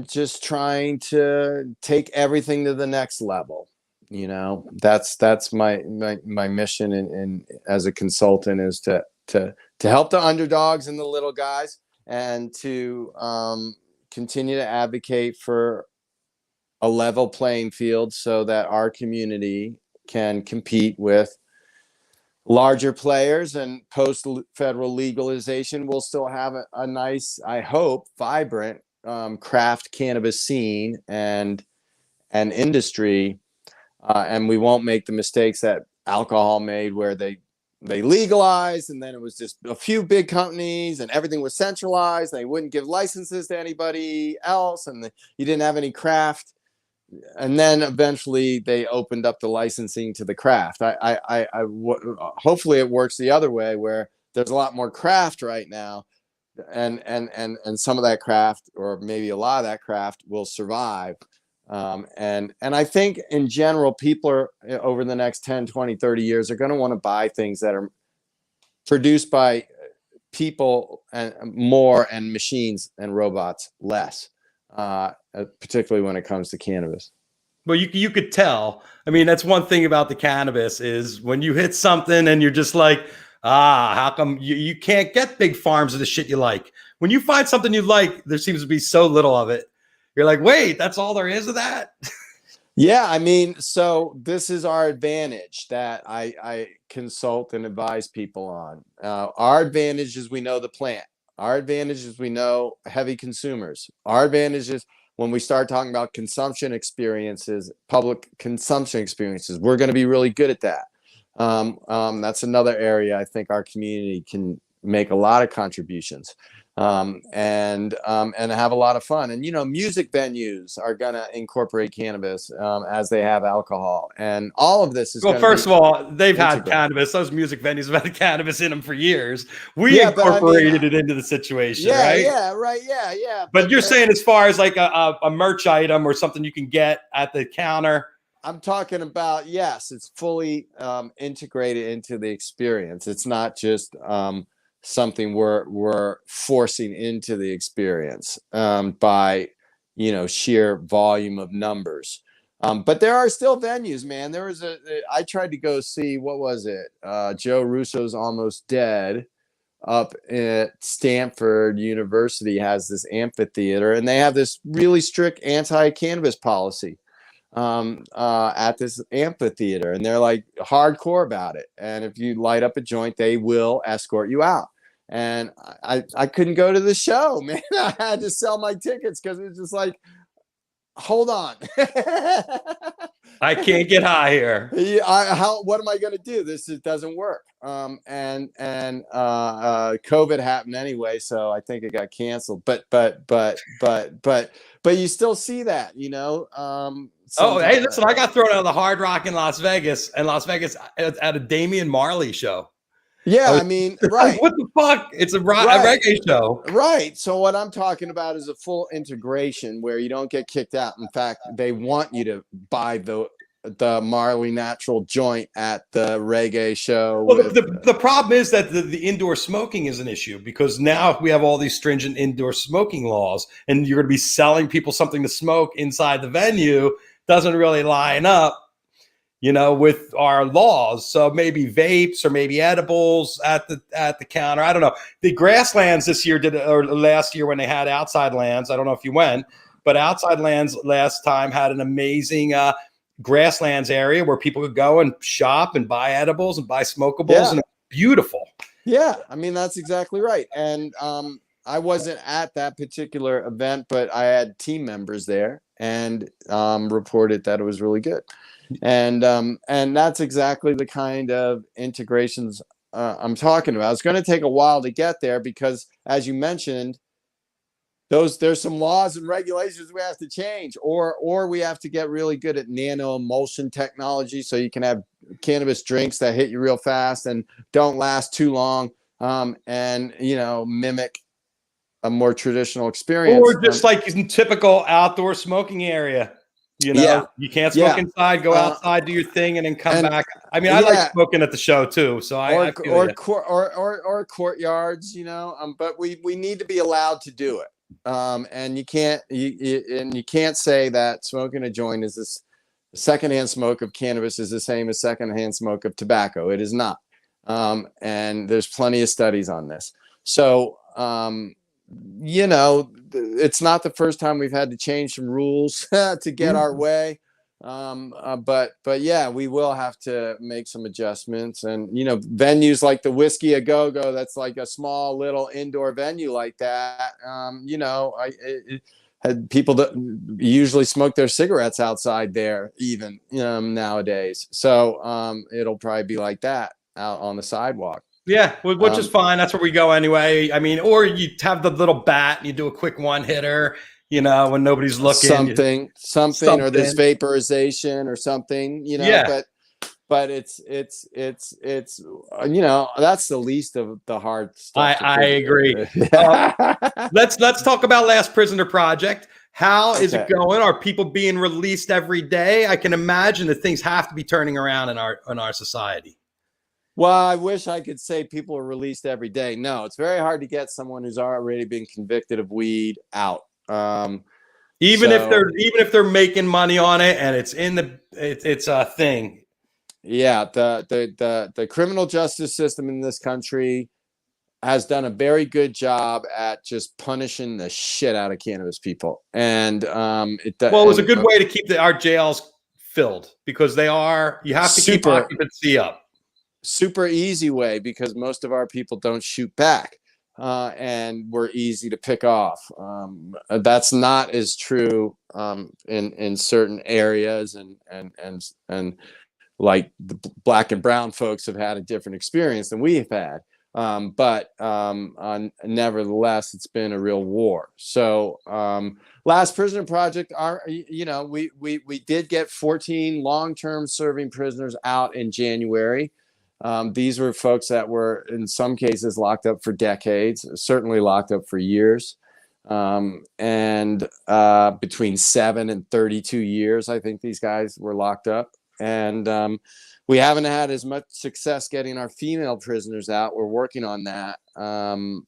Speaker 3: just trying to take everything to the next level. You know, that's my mission in as a consultant, is to help the underdogs and the little guys, and to continue to advocate for a level playing field so that our community can compete with larger players. And post federal legalization, we'll still have a nice, I hope, vibrant craft cannabis scene and industry. And we won't make the mistakes that alcohol made, where they legalized and then it was just a few big companies and everything was centralized. They wouldn't give licenses to anybody else, and you didn't have any craft. And then eventually they opened up the licensing to the craft. Hopefully it works the other way, where there's a lot more craft right now, and some of that craft, or maybe a lot of that craft, will survive. And I think in general, people are, over the next 10, 20, 30 years, are going to want to buy things that are produced by people and more, and machines and robots less, particularly when it comes to cannabis.
Speaker 2: Well, you could tell. I mean, that's one thing about the cannabis, is when you hit something and you're just like, how come you can't get big farms of the shit you like? When you find something you like, there seems to be so little of it. You're like, wait, that's all there is of that?
Speaker 3: Yeah, I mean, so this is our advantage that I consult and advise people on. Our advantage is we know the plant. Our advantage is we know heavy consumers. Our advantage is when we start talking about consumption experiences, public consumption experiences, we're going to be really good at that. That's another area I think our community can make a lot of contributions. And have a lot of fun. And, you know, music venues are going to incorporate cannabis as they have alcohol. And all of this is,
Speaker 2: well, first of all, they've had cannabis. Those music venues have had cannabis in them for years. We incorporated it into the situation, right?
Speaker 3: Yeah, right. Yeah.
Speaker 2: But you're saying, as far as like a merch item or something you can get at the counter?
Speaker 3: I'm talking about, yes, it's fully integrated into the experience. It's not just something we're forcing into the experience by, you know, sheer volume of numbers. But there are still venues, man. There was I tried to go see, what was it? Joe Russo's Almost Dead up at Stanford University has this amphitheater, and they have this really strict anti-cannabis policy at this amphitheater, and they're like hardcore about it. And if you light up a joint, they will escort you out. And I couldn't go to the show, man. I had to sell my tickets because it was just like, hold on.
Speaker 2: I can't get high here.
Speaker 3: What am I going to do? This doesn't work. And COVID happened anyway, so I think it got canceled. But you still see that, you know.
Speaker 2: Hey, listen, I got thrown out of the Hard Rock in Las Vegas, at a Damian Marley show.
Speaker 3: Yeah, I mean, right.
Speaker 2: What the fuck? It's a reggae show.
Speaker 3: Right. So what I'm talking about is a full integration where you don't get kicked out. In fact, they want you to buy the Marley Natural joint at the reggae show.
Speaker 2: Well, the problem is that the indoor smoking is an issue, because now we have all these stringent indoor smoking laws, and you're going to be selling people something to smoke inside the venue. doesn't really line up, you know, with our laws. So maybe vapes or maybe edibles at the counter. I don't know. The Grasslands this year or last year when they had Outside Lands. I don't know if you went, but Outside Lands last time had an amazing Grasslands area where people could go and shop and buy edibles and buy smokables, and beautiful.
Speaker 3: Yeah, I mean, that's exactly right. And I wasn't at that particular event, but I had team members there and reported that it was really good. And that's exactly the kind of integrations I'm talking about. It's going to take a while to get there because, as you mentioned, there's some laws and regulations we have to change, or we have to get really good at nano emulsion technology, so you can have cannabis drinks that hit you real fast and don't last too long, and mimic a more traditional experience,
Speaker 2: or just like in typical outdoor smoking area. You know, you can't smoke inside, go outside, do your thing, and then come back. I mean, I like smoking at the show too. So or
Speaker 3: courtyards, but we need to be allowed to do it. And you can't say that smoking a joint is this secondhand smoke of cannabis is the same as secondhand smoke of tobacco. It is not. And there's plenty of studies on this. So, it's not the first time we've had to change some rules to get our way. But yeah, we will have to make some adjustments, and venues like the Whiskey A Go Go, that's like a small little indoor venue like that. It had people that usually smoke their cigarettes outside there, even nowadays. So it'll probably be like that out on the sidewalk.
Speaker 2: Yeah, which is fine. That's where we go anyway. I mean, or you have the little bat and you do a quick one hitter, when nobody's looking.
Speaker 3: Something, or this vaporization or something, but it's that's the least of the hard stuff.
Speaker 2: I agree. Let's talk about Last Prisoner Project. How is it going? Are people being released every day? I can imagine that things have to be turning around in our society.
Speaker 3: Well, I wish I could say people are released every day. No, it's very hard to get someone who's already been convicted of weed out.
Speaker 2: Even if they're making money on it and it's a thing.
Speaker 3: Yeah, the criminal justice system in this country has done a very good job at just punishing the shit out of cannabis people. And it
Speaker 2: was a good way to keep our jails filled, because you have to keep occupancy up.
Speaker 3: Super easy way, because most of our people don't shoot back, and we're easy to pick off. That's not as true in certain areas, and like the black and brown folks have had a different experience than we have had. But nevertheless, it's been a real war. So Last Prisoner Project, we did get 14 long-term serving prisoners out in January. These were folks that were, in some cases, locked up for decades, certainly locked up for years, and between 7 and 32 years, I think these guys were locked up. And we haven't had as much success getting our female prisoners out. We're working on that.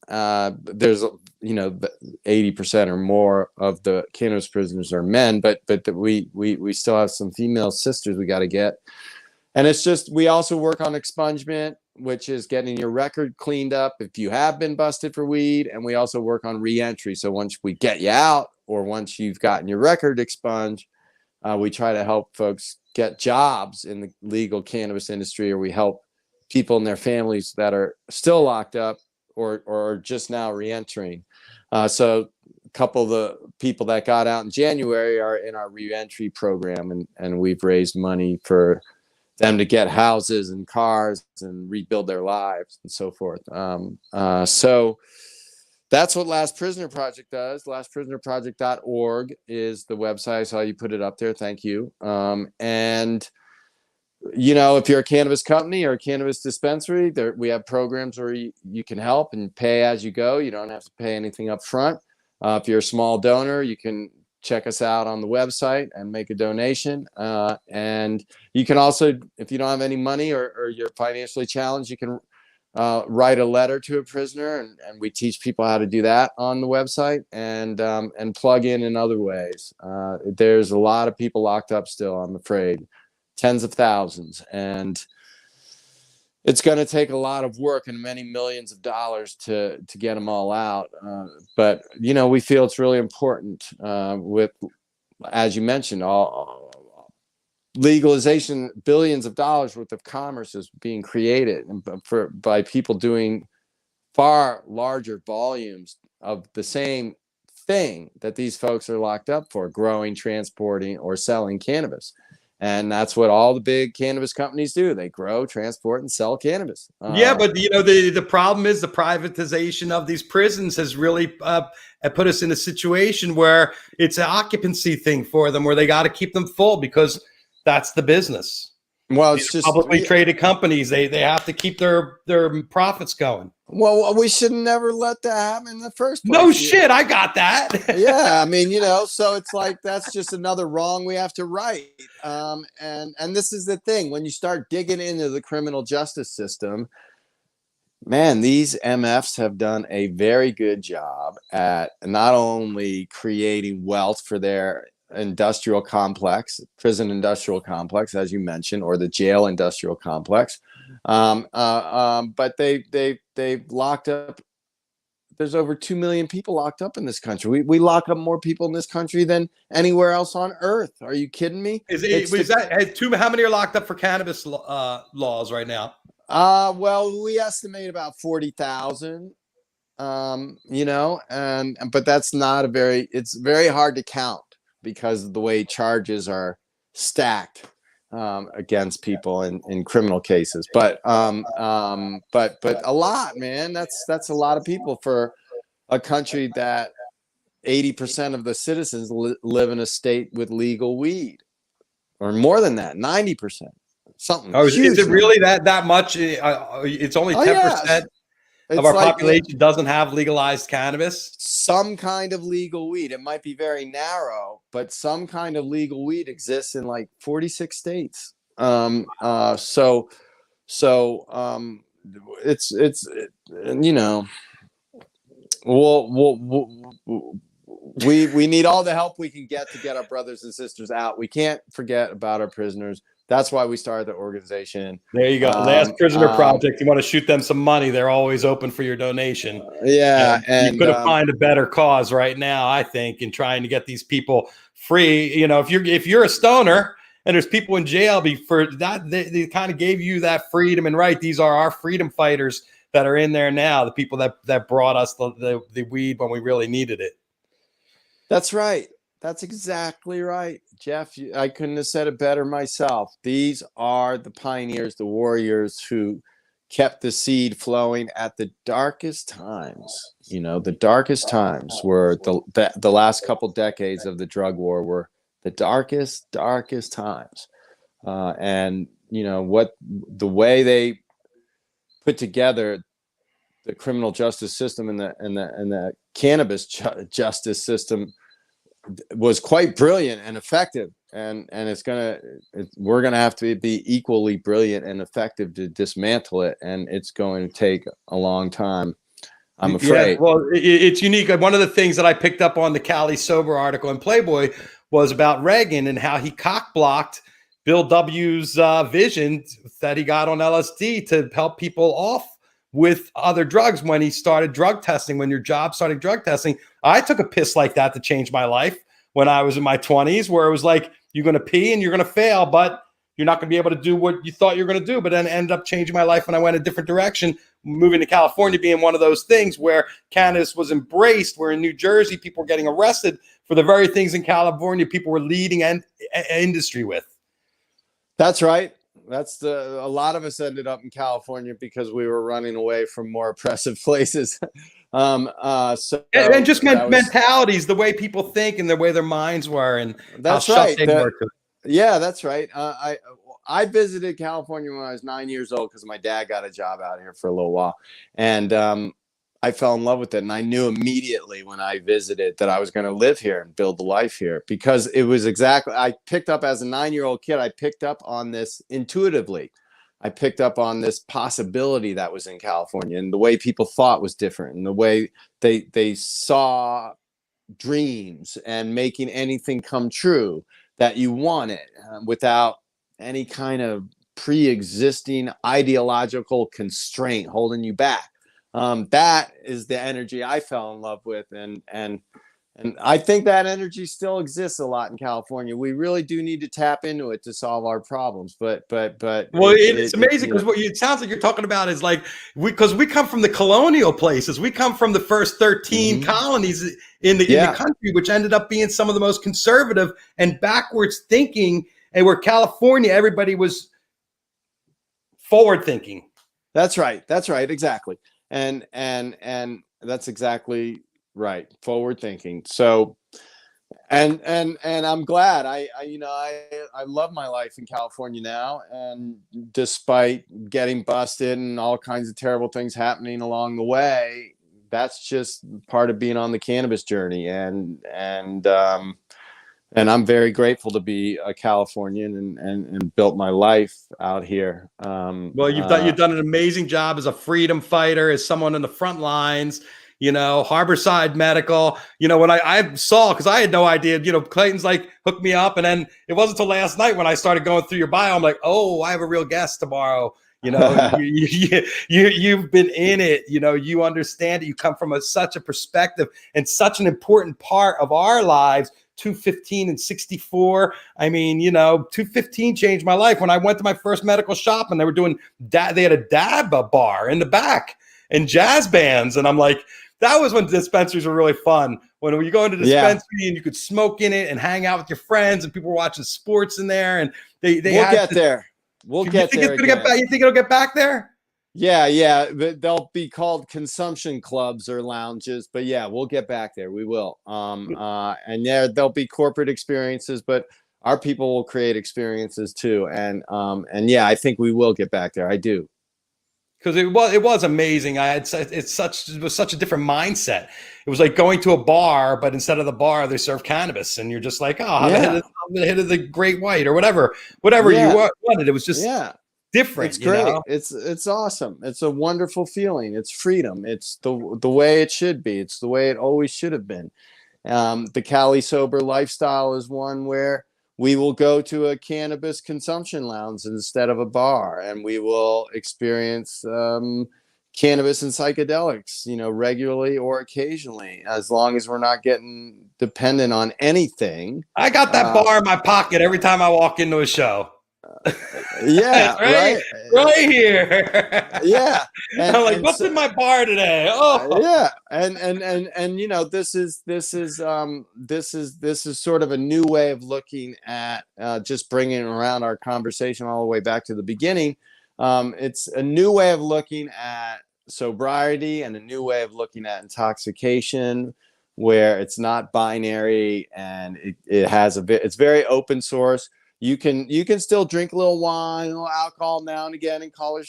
Speaker 3: There's 80% or more of the cannabis prisoners are men, but we still have some female sisters we got to get. And it's just, we also work on expungement, which is getting your record cleaned up if you have been busted for weed. And we also work on reentry. So once we get you out, or once you've gotten your record expunged, we try to help folks get jobs in the legal cannabis industry, or we help people and their families that are still locked up or just now reentering. So a couple of the people that got out in January are in our reentry program, and we've raised money for them to get houses and cars and rebuild their lives and so forth. So that's what Last Prisoner Project does. LastPrisonerProject.org is the website. I saw you put it up there. Thank you. And, if you're a cannabis company or a cannabis dispensary, we have programs where you can help and pay as you go. You don't have to pay anything up front. If you're a small donor, you can check us out on the website and make a donation. And you can also, if you don't have any money or you're financially challenged, you can write a letter to a prisoner, and we teach people how to do that on the website, and plug in other ways. There's a lot of people locked up still, I'm afraid, tens of thousands, and it's going to take a lot of work and many millions of dollars to get them all out. But we feel it's really important, with, as you mentioned, all legalization, billions of dollars worth of commerce is being created by people doing far larger volumes of the same thing that these folks are locked up for: growing, transporting, or selling cannabis. And that's what all the big cannabis companies do. They grow, transport, and sell cannabis.
Speaker 2: Yeah, but the problem is the privatization of these prisons has really put us in a situation where it's an occupancy thing for them, where they got to keep them full because that's the business.
Speaker 3: Well,
Speaker 2: These
Speaker 3: it's just
Speaker 2: publicly traded companies. They have to keep their profits going.
Speaker 3: Well, we should never let that happen in the first place.
Speaker 2: No shit, I got that.
Speaker 3: Yeah, I mean, so it's like that's just another wrong we have to right. And this is the thing: when you start digging into the criminal justice system, man, these MFs have done a very good job at not only creating wealth for their industrial complex, prison industrial complex, as you mentioned, or the jail industrial complex, but they've locked up. There's over 2 million people locked up in this country. We lock up more people in this country than anywhere else on earth. Are you kidding me?
Speaker 2: How many are locked up for cannabis laws right now?
Speaker 3: Well, we estimate about 40,000. But that's not it's very hard to count because of the way charges are stacked against people in criminal cases. But a lot, man. That's a lot of people for a country that 80% of the citizens live in a state with legal weed, or more than that, 90%. Something.
Speaker 2: Oh, is it really that much? It's only 10% of our population doesn't have legalized cannabis.
Speaker 3: Some kind of legal weed. It might be very narrow, but some kind of legal weed exists in like 46 states. We need all the help we can get our brothers and sisters out. We can't forget about our prisoners. That's why we started the organization.
Speaker 2: There you go. Last Prisoner Project. You want to shoot them some money, they're always open for your donation.
Speaker 3: And
Speaker 2: you couldn't find a better cause right now, I think, in trying to get these people free. If you're a stoner and there's people in jail for that, they kind of gave you that freedom and right. These are our freedom fighters that are in there now, the people that brought us the weed when we really needed it.
Speaker 3: That's right. That's exactly right, Jeff. I couldn't have said it better myself. These are the pioneers, the warriors who kept the seed flowing at the darkest times. The darkest times were the last couple decades of the drug war were the darkest times. And what the way they put together the criminal justice system and the cannabis justice system was quite brilliant and effective, and we're gonna have to be equally brilliant and effective to dismantle it, and it's going to take a long time, I'm afraid.
Speaker 2: Yeah, well, it's unique. One of the things that I picked up on the Cali Sober article in Playboy was about Reagan and how he cock-blocked Bill W.'s vision that he got on LSD to help people off with other drugs when he started drug testing, when your job started drug testing. I took a piss like that to change my life when I was in my 20s, where it was like, you're going to pee and you're going to fail, but you're not going to be able to do what you thought you were going to do. But then it ended up changing my life when I went a different direction, moving to California being one of those things where cannabis was embraced, where in New Jersey, people were getting arrested for the very things in California people were leading industry with.
Speaker 3: That's right. A lot of us ended up in California because we were running away from more oppressive places.
Speaker 2: And just mentalities, the way people think and the way their minds were, and
Speaker 3: that's
Speaker 2: how
Speaker 3: right.
Speaker 2: shut they were.
Speaker 3: Yeah, that's right. I visited California when I was 9 years old because my dad got a job out here for a little while, and I fell in love with it. And I knew immediately when I visited that I was going to live here and build a life here, because it was I picked up as a 9-year-old kid. I picked up on this intuitively. I picked up on this possibility that was in California, and the way people thought was different, and the way they saw dreams and making anything come true that you wanted, without any kind of pre-existing ideological constraint holding you back. That is the energy I fell in love with, and I think that energy still exists a lot in California. We really do need to tap into it to solve our problems. But
Speaker 2: well, it's amazing because what it sounds like you're talking about is like because we come from the colonial places. We come from the first 13 colonies in the country, which ended up being some of the most conservative and backwards thinking, and where California, everybody was forward thinking.
Speaker 3: That's right. Exactly. And that's exactly right. Forward thinking. So, and I'm glad I love my life in California now. And despite getting busted and all kinds of terrible things happening along the way, that's just part of being on the cannabis journey. And I'm very grateful to be a Californian and built my life out here.
Speaker 2: Well, you've done an amazing job as a freedom fighter, as someone in the front lines. Harborside Medical. When I saw, because I had no idea. Clayton's like hooked me up, and then it wasn't until last night when I started going through your bio. I'm like, oh, I have a real guest tomorrow. You've been in it. You understand it. You come from such a perspective and such an important part of our lives. 215 and 64. I mean, 215 changed my life when I went to my first medical shop and they were doing they had a dab bar in the back and jazz bands. And I'm like, that was when dispensaries were really fun. When you go into dispensary and you could smoke in it and hang out with your friends and people were watching sports in there. And we'll
Speaker 3: get there. We'll get there.
Speaker 2: You think it'll get back there?
Speaker 3: Yeah. They'll be called consumption clubs or lounges, but yeah, we'll get back there. We will. And yeah, there'll be corporate experiences, but our people will create experiences too. And yeah, I think we will get back there. I do.
Speaker 2: Because it was amazing. It was such a different mindset. It was like going to a bar, but instead of the bar, they serve cannabis, and you're just like, I'm the hit of the great white or whatever you wanted. It was just different.
Speaker 3: It's great. It's awesome. It's a wonderful feeling. It's freedom. It's the way it should be. It's the way it always should have been. The Cali sober lifestyle is one where we will go to a cannabis consumption lounge instead of a bar, and we will experience cannabis and psychedelics, regularly or occasionally, as long as we're not getting dependent on anything.
Speaker 2: I got that bar in my pocket every time I walk into a show.
Speaker 3: Yeah,
Speaker 2: right here.
Speaker 3: Yeah,
Speaker 2: and I'm like, what's in my bar today? Oh,
Speaker 3: yeah, and this is sort of a new way of looking at just bringing around our conversation all the way back to the beginning. It's a new way of looking at sobriety and a new way of looking at intoxication, where it's not binary and it's very open source. You can still drink a little wine, a little alcohol now and again, and call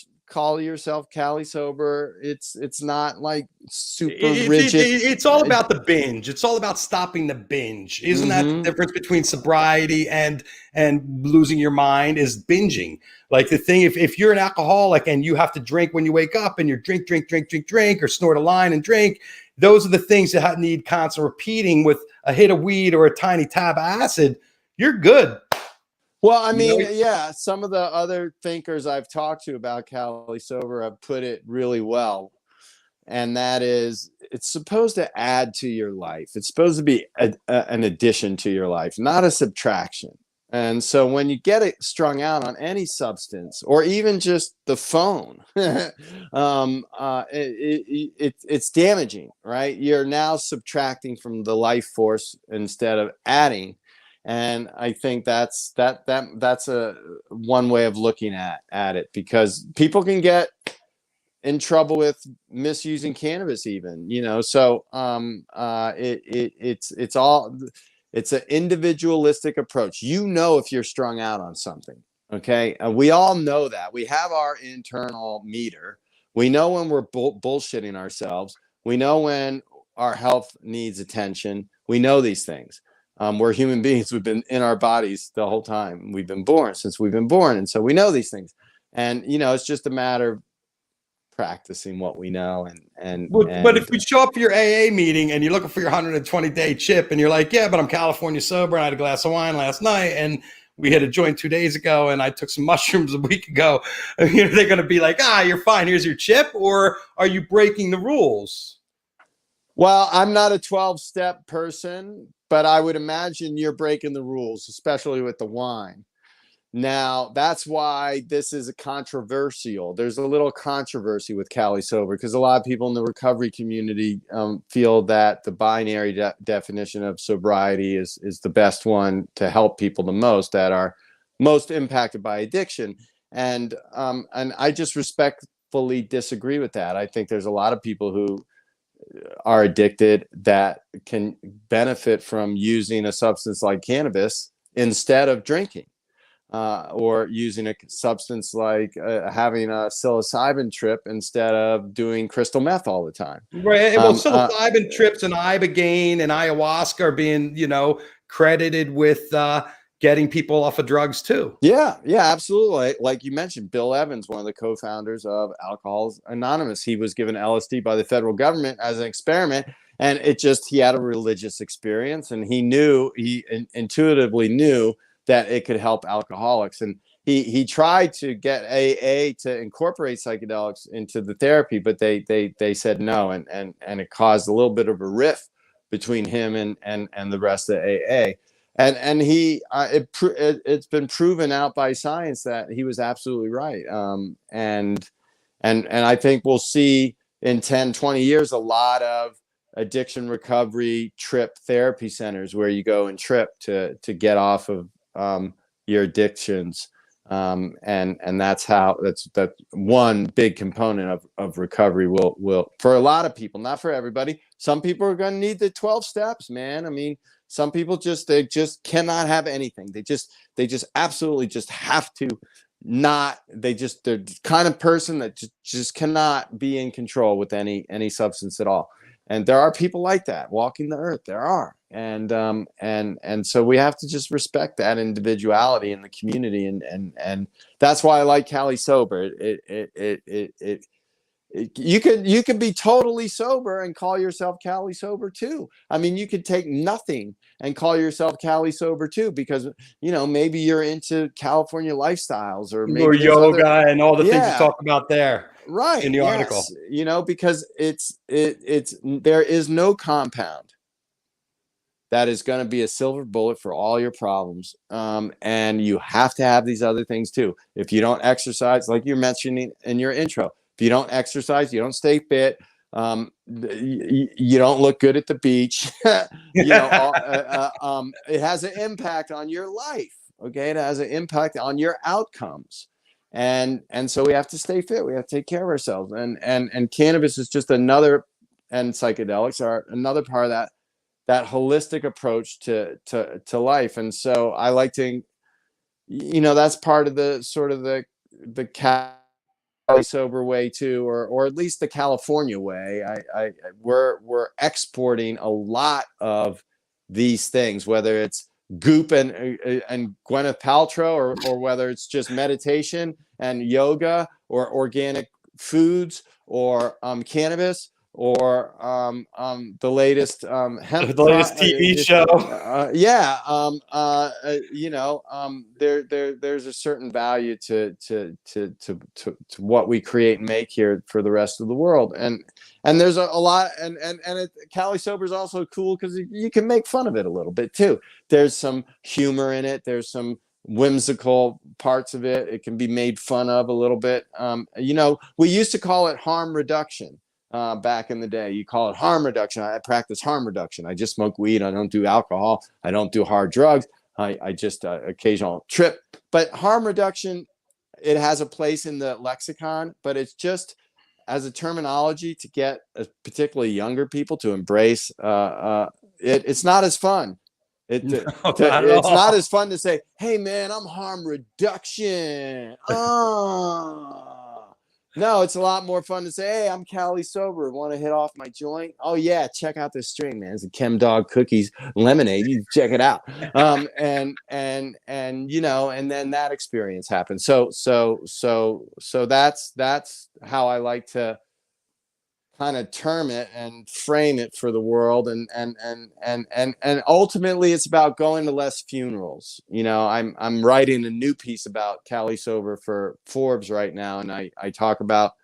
Speaker 3: yourself Cali sober. It's not like super rigid.
Speaker 2: It's all about the binge. It's all about stopping the binge. Isn't that the difference between sobriety and losing your mind? Is binging. Like the thing, if you're an alcoholic and you have to drink when you wake up and you're drink, or snort a line and drink, those are the things that need constant repeating. With a hit of weed or a tiny tab of acid, you're good.
Speaker 3: Well, I mean, yeah, some of the other thinkers I've talked to about Cali sober have put it really well. And that is, it's supposed to add to your life. It's supposed to be an addition to your life, not a subtraction. And so when you get it strung out on any substance or even just the phone, it's damaging, right? You're now subtracting from the life force instead of adding. And I think that's a one way of looking at it, because people can get in trouble with misusing cannabis even, so it's an individualistic approach. If you're strung out on something. Okay. We all know that. We have our internal meter. We know when we're bullshitting ourselves. We know when our health needs attention. We know these things. We're human beings. We've been in our bodies the whole time. Since we've been born. And so we know these things.
Speaker 4: And it's just a matter of practicing what we know.
Speaker 2: But if we show up for your AA meeting and you're looking for your 120-day chip and you're like, yeah, but I'm California sober and I had a glass of wine last night and we had a joint 2 days ago and I took some mushrooms a week ago, they're going to be like, you're fine, here's your chip? Or are you breaking the rules?
Speaker 4: Well, I'm not a 12-step person, but I would imagine you're breaking the rules, especially with the wine. Now, that's why this is controversial. There's a little controversy with Cali Sober because a lot of people in the recovery community feel that the binary definition of sobriety is the best one to help people the most that are most impacted by addiction. And I just respectfully disagree with that. I think there's a lot of people who are addicted that can benefit from using a substance like cannabis instead of drinking. Or using a substance like having a psilocybin trip instead of doing crystal meth all the time.
Speaker 2: Right. Well, psilocybin trips and ibogaine and ayahuasca are being, credited with getting people off of drugs too.
Speaker 4: Yeah, absolutely. Like you mentioned, Bill Evans, one of the co-founders of Alcoholics Anonymous, he was given LSD by the federal government as an experiment, and he had a religious experience, and he intuitively knew that it could help alcoholics. And he tried to get AA to incorporate psychedelics into the therapy, but they said no. And it caused a little bit of a rift between him and the rest of AA. And it's been proven out by science that he was absolutely right. And I think we'll see in 10, 20 years, a lot of addiction recovery trip therapy centers where you go and trip to get off of your addictions, and that's one big component of recovery will for a lot of people, not for everybody. Some people are going to need the 12 steps, man. I mean, some people they just cannot have anything. They just absolutely just have to not. They're the kind of person that just cannot be in control with any substance at all. And there are people like that walking the earth. There are. And so we have to just respect that individuality in the community. And that's why I like Cali Sober. You can be totally sober and call yourself Cali Sober too. I mean, you could take nothing and call yourself Cali Sober too, because, maybe you're into California lifestyles or maybe
Speaker 2: yoga and all the things you talk about there.
Speaker 4: Right.
Speaker 2: In the article,
Speaker 4: because there is no compound that is going to be a silver bullet for all your problems. And you have to have these other things too. If you don't exercise, like you're mentioning in your intro, if you don't exercise, you don't stay fit, you don't look good at the beach, it has an impact on your life. Okay. It has an impact on your outcomes. And so we have to stay fit. We have to take care of ourselves. And cannabis is just another, and psychedelics are another part of that holistic approach to life. And so I like to, that's part of the sort of the Cali Sober way too, or at least the California way. We're exporting a lot of these things, whether it's Goop and Gwyneth Paltrow, or whether it's just meditation and yoga, or organic foods, or cannabis, or the latest hemp,
Speaker 2: the latest TV show.
Speaker 4: There's a certain value to what we create and make here for the rest of the world, and there's a lot, and Cali Sober is also cool because you can make fun of it a little bit too. There's some humor in it. There's some whimsical parts of it. It can be made fun of a little bit. We used to call it harm reduction. Back in the day, you call it harm reduction. I practice harm reduction. I just smoke weed. I don't do alcohol. I don't do hard drugs. I just occasional trip. But harm reduction, it has a place in the lexicon, but it's just as a terminology to get particularly younger people to embrace. It's not as fun. It's not as fun to say, "Hey man, I'm harm reduction."
Speaker 3: No, it's a lot more fun to say, "Hey, I'm Cali sober. Want to hit off my joint? Oh yeah, check out this string, man. It's a Chem Dog Cookies lemonade. You check it out." And you know, and then that experience happens. So that's how I like to kind of term it and frame it for the world. And ultimately it's about going to less funerals. You know, I'm writing a new piece about Cali sober for Forbes right now, and I talk about,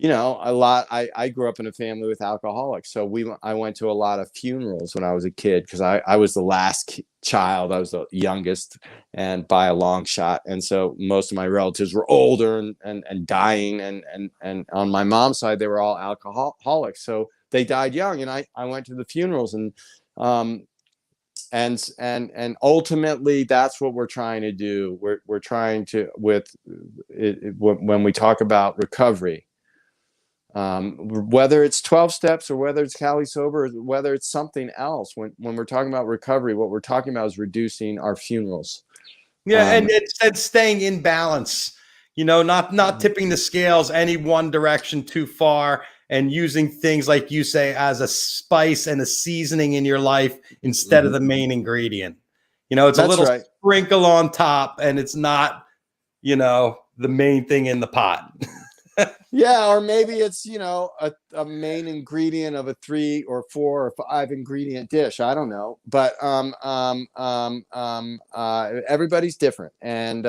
Speaker 3: you know, a lot. I grew up in a family with alcoholics, so I went to a lot of funerals when I was a kid, because I was the last child. I was the youngest, and by a long shot. And so most of my relatives were older and dying, and on my mom's side they were all alcoholics, so they died young. And I went to the funerals, and ultimately that's what we're trying to do. We're trying to, with it, when we talk about recovery, whether it's 12 steps or whether it's Cali sober or whether it's something else, when we're talking about recovery, what we're talking about is reducing our funerals.
Speaker 2: Yeah, and it's staying in balance, you know, not tipping the scales any one direction too far, and using things, like you say, as a spice and a seasoning in your life instead of the main ingredient. You know, it's
Speaker 3: That's
Speaker 2: a little
Speaker 3: right.
Speaker 2: sprinkle on top, and it's not, you know, the main thing in the pot.
Speaker 3: Yeah, or maybe it's, you know, a main ingredient of a 3 or 4 or 5 ingredient dish. I don't know, but everybody's different, and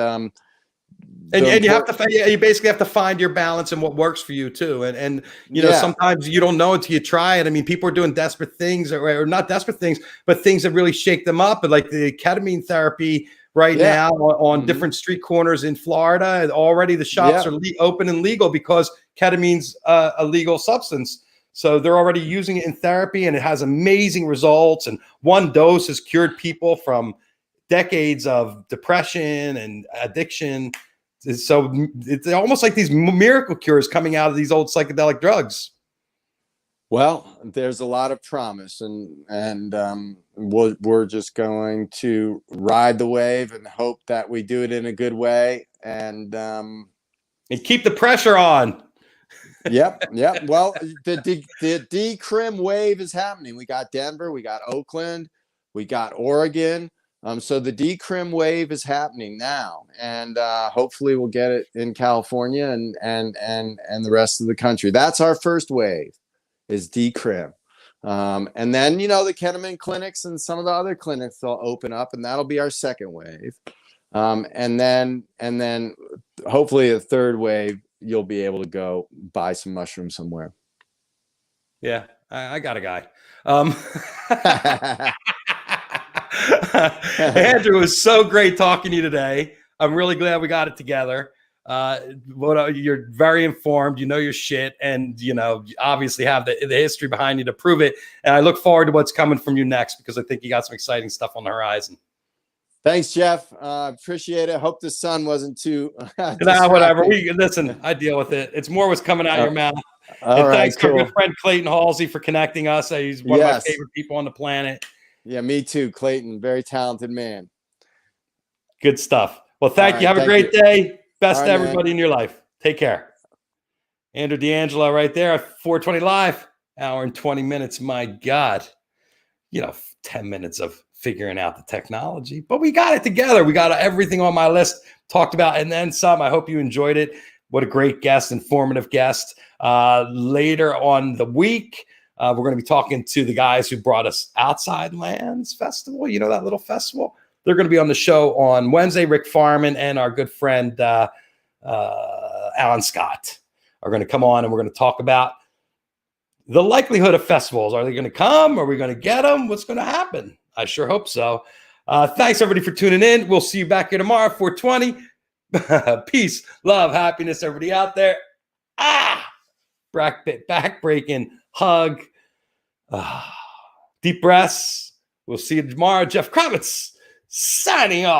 Speaker 2: you basically have to find your balance and what works for you too. And you know, sometimes you don't know until you try it. I mean, people are doing desperate things, or not desperate things, but things that really shake them up. But like the ketamine therapy right now on different street corners in Florida, and already the shops are open and legal because ketamine's a legal substance. So they're already using it in therapy, and it has amazing results. And one dose has cured people from decades of depression and addiction. So it's almost like these miracle cures coming out of these old psychedelic drugs.
Speaker 3: Well, there's a lot of promise, and we're just going to ride the wave and hope that we do it in a good way, and
Speaker 2: keep the pressure on.
Speaker 3: Yep. Well, the decrim wave is happening. We got Denver, we got Oakland, we got Oregon. So the decrim wave is happening now, and hopefully we'll get it in California and the rest of the country. That's our first wave, is decrim. And then, you know, the ketamine clinics and some of the other clinics will open up, and that'll be our second wave. And then hopefully a third wave, you'll be able to go buy some mushrooms somewhere.
Speaker 2: Yeah, I got a guy. Andrew, it was so great talking to you today. I'm really glad we got it together. You're very informed, you know your shit, and you know, obviously have the history behind you to prove it. And I look forward to what's coming from you next, because I think you got some exciting stuff on the horizon.
Speaker 3: Thanks, Jeff. Appreciate it. Hope the sun wasn't too
Speaker 2: whatever. Listen, I deal with it. It's more what's coming out your mouth. And thanks to our good friend Clayton Halsey for connecting us. He's one of my favorite people on the planet.
Speaker 3: Yeah, me too, Clayton. Very talented man.
Speaker 2: Good stuff. Well, thank you. Have a great day. Best to everybody in your life. Take care. Andrew DeAngelo right there at 420 Live. Hour and 20 minutes. My God. You know, 10 minutes of figuring out the technology. But we got it together. We got everything on my list talked about, and then some. I hope you enjoyed it. What a great guest, informative guest. Later on the week, we're going to be talking to the guys who brought us Outside Lands Festival. You know, that little festival? They're going to be on the show on Wednesday. Rick Farman and our good friend Alan Scott are going to come on, and we're going to talk about the likelihood of festivals. Are they going to come? Are we going to get them? What's going to happen? I sure hope so. Thanks, everybody, for tuning in. We'll see you back here tomorrow, 420. Peace, love, happiness, everybody out there. Back-breaking hug. Deep breaths. We'll see you tomorrow. Jeff Kravitz signing off.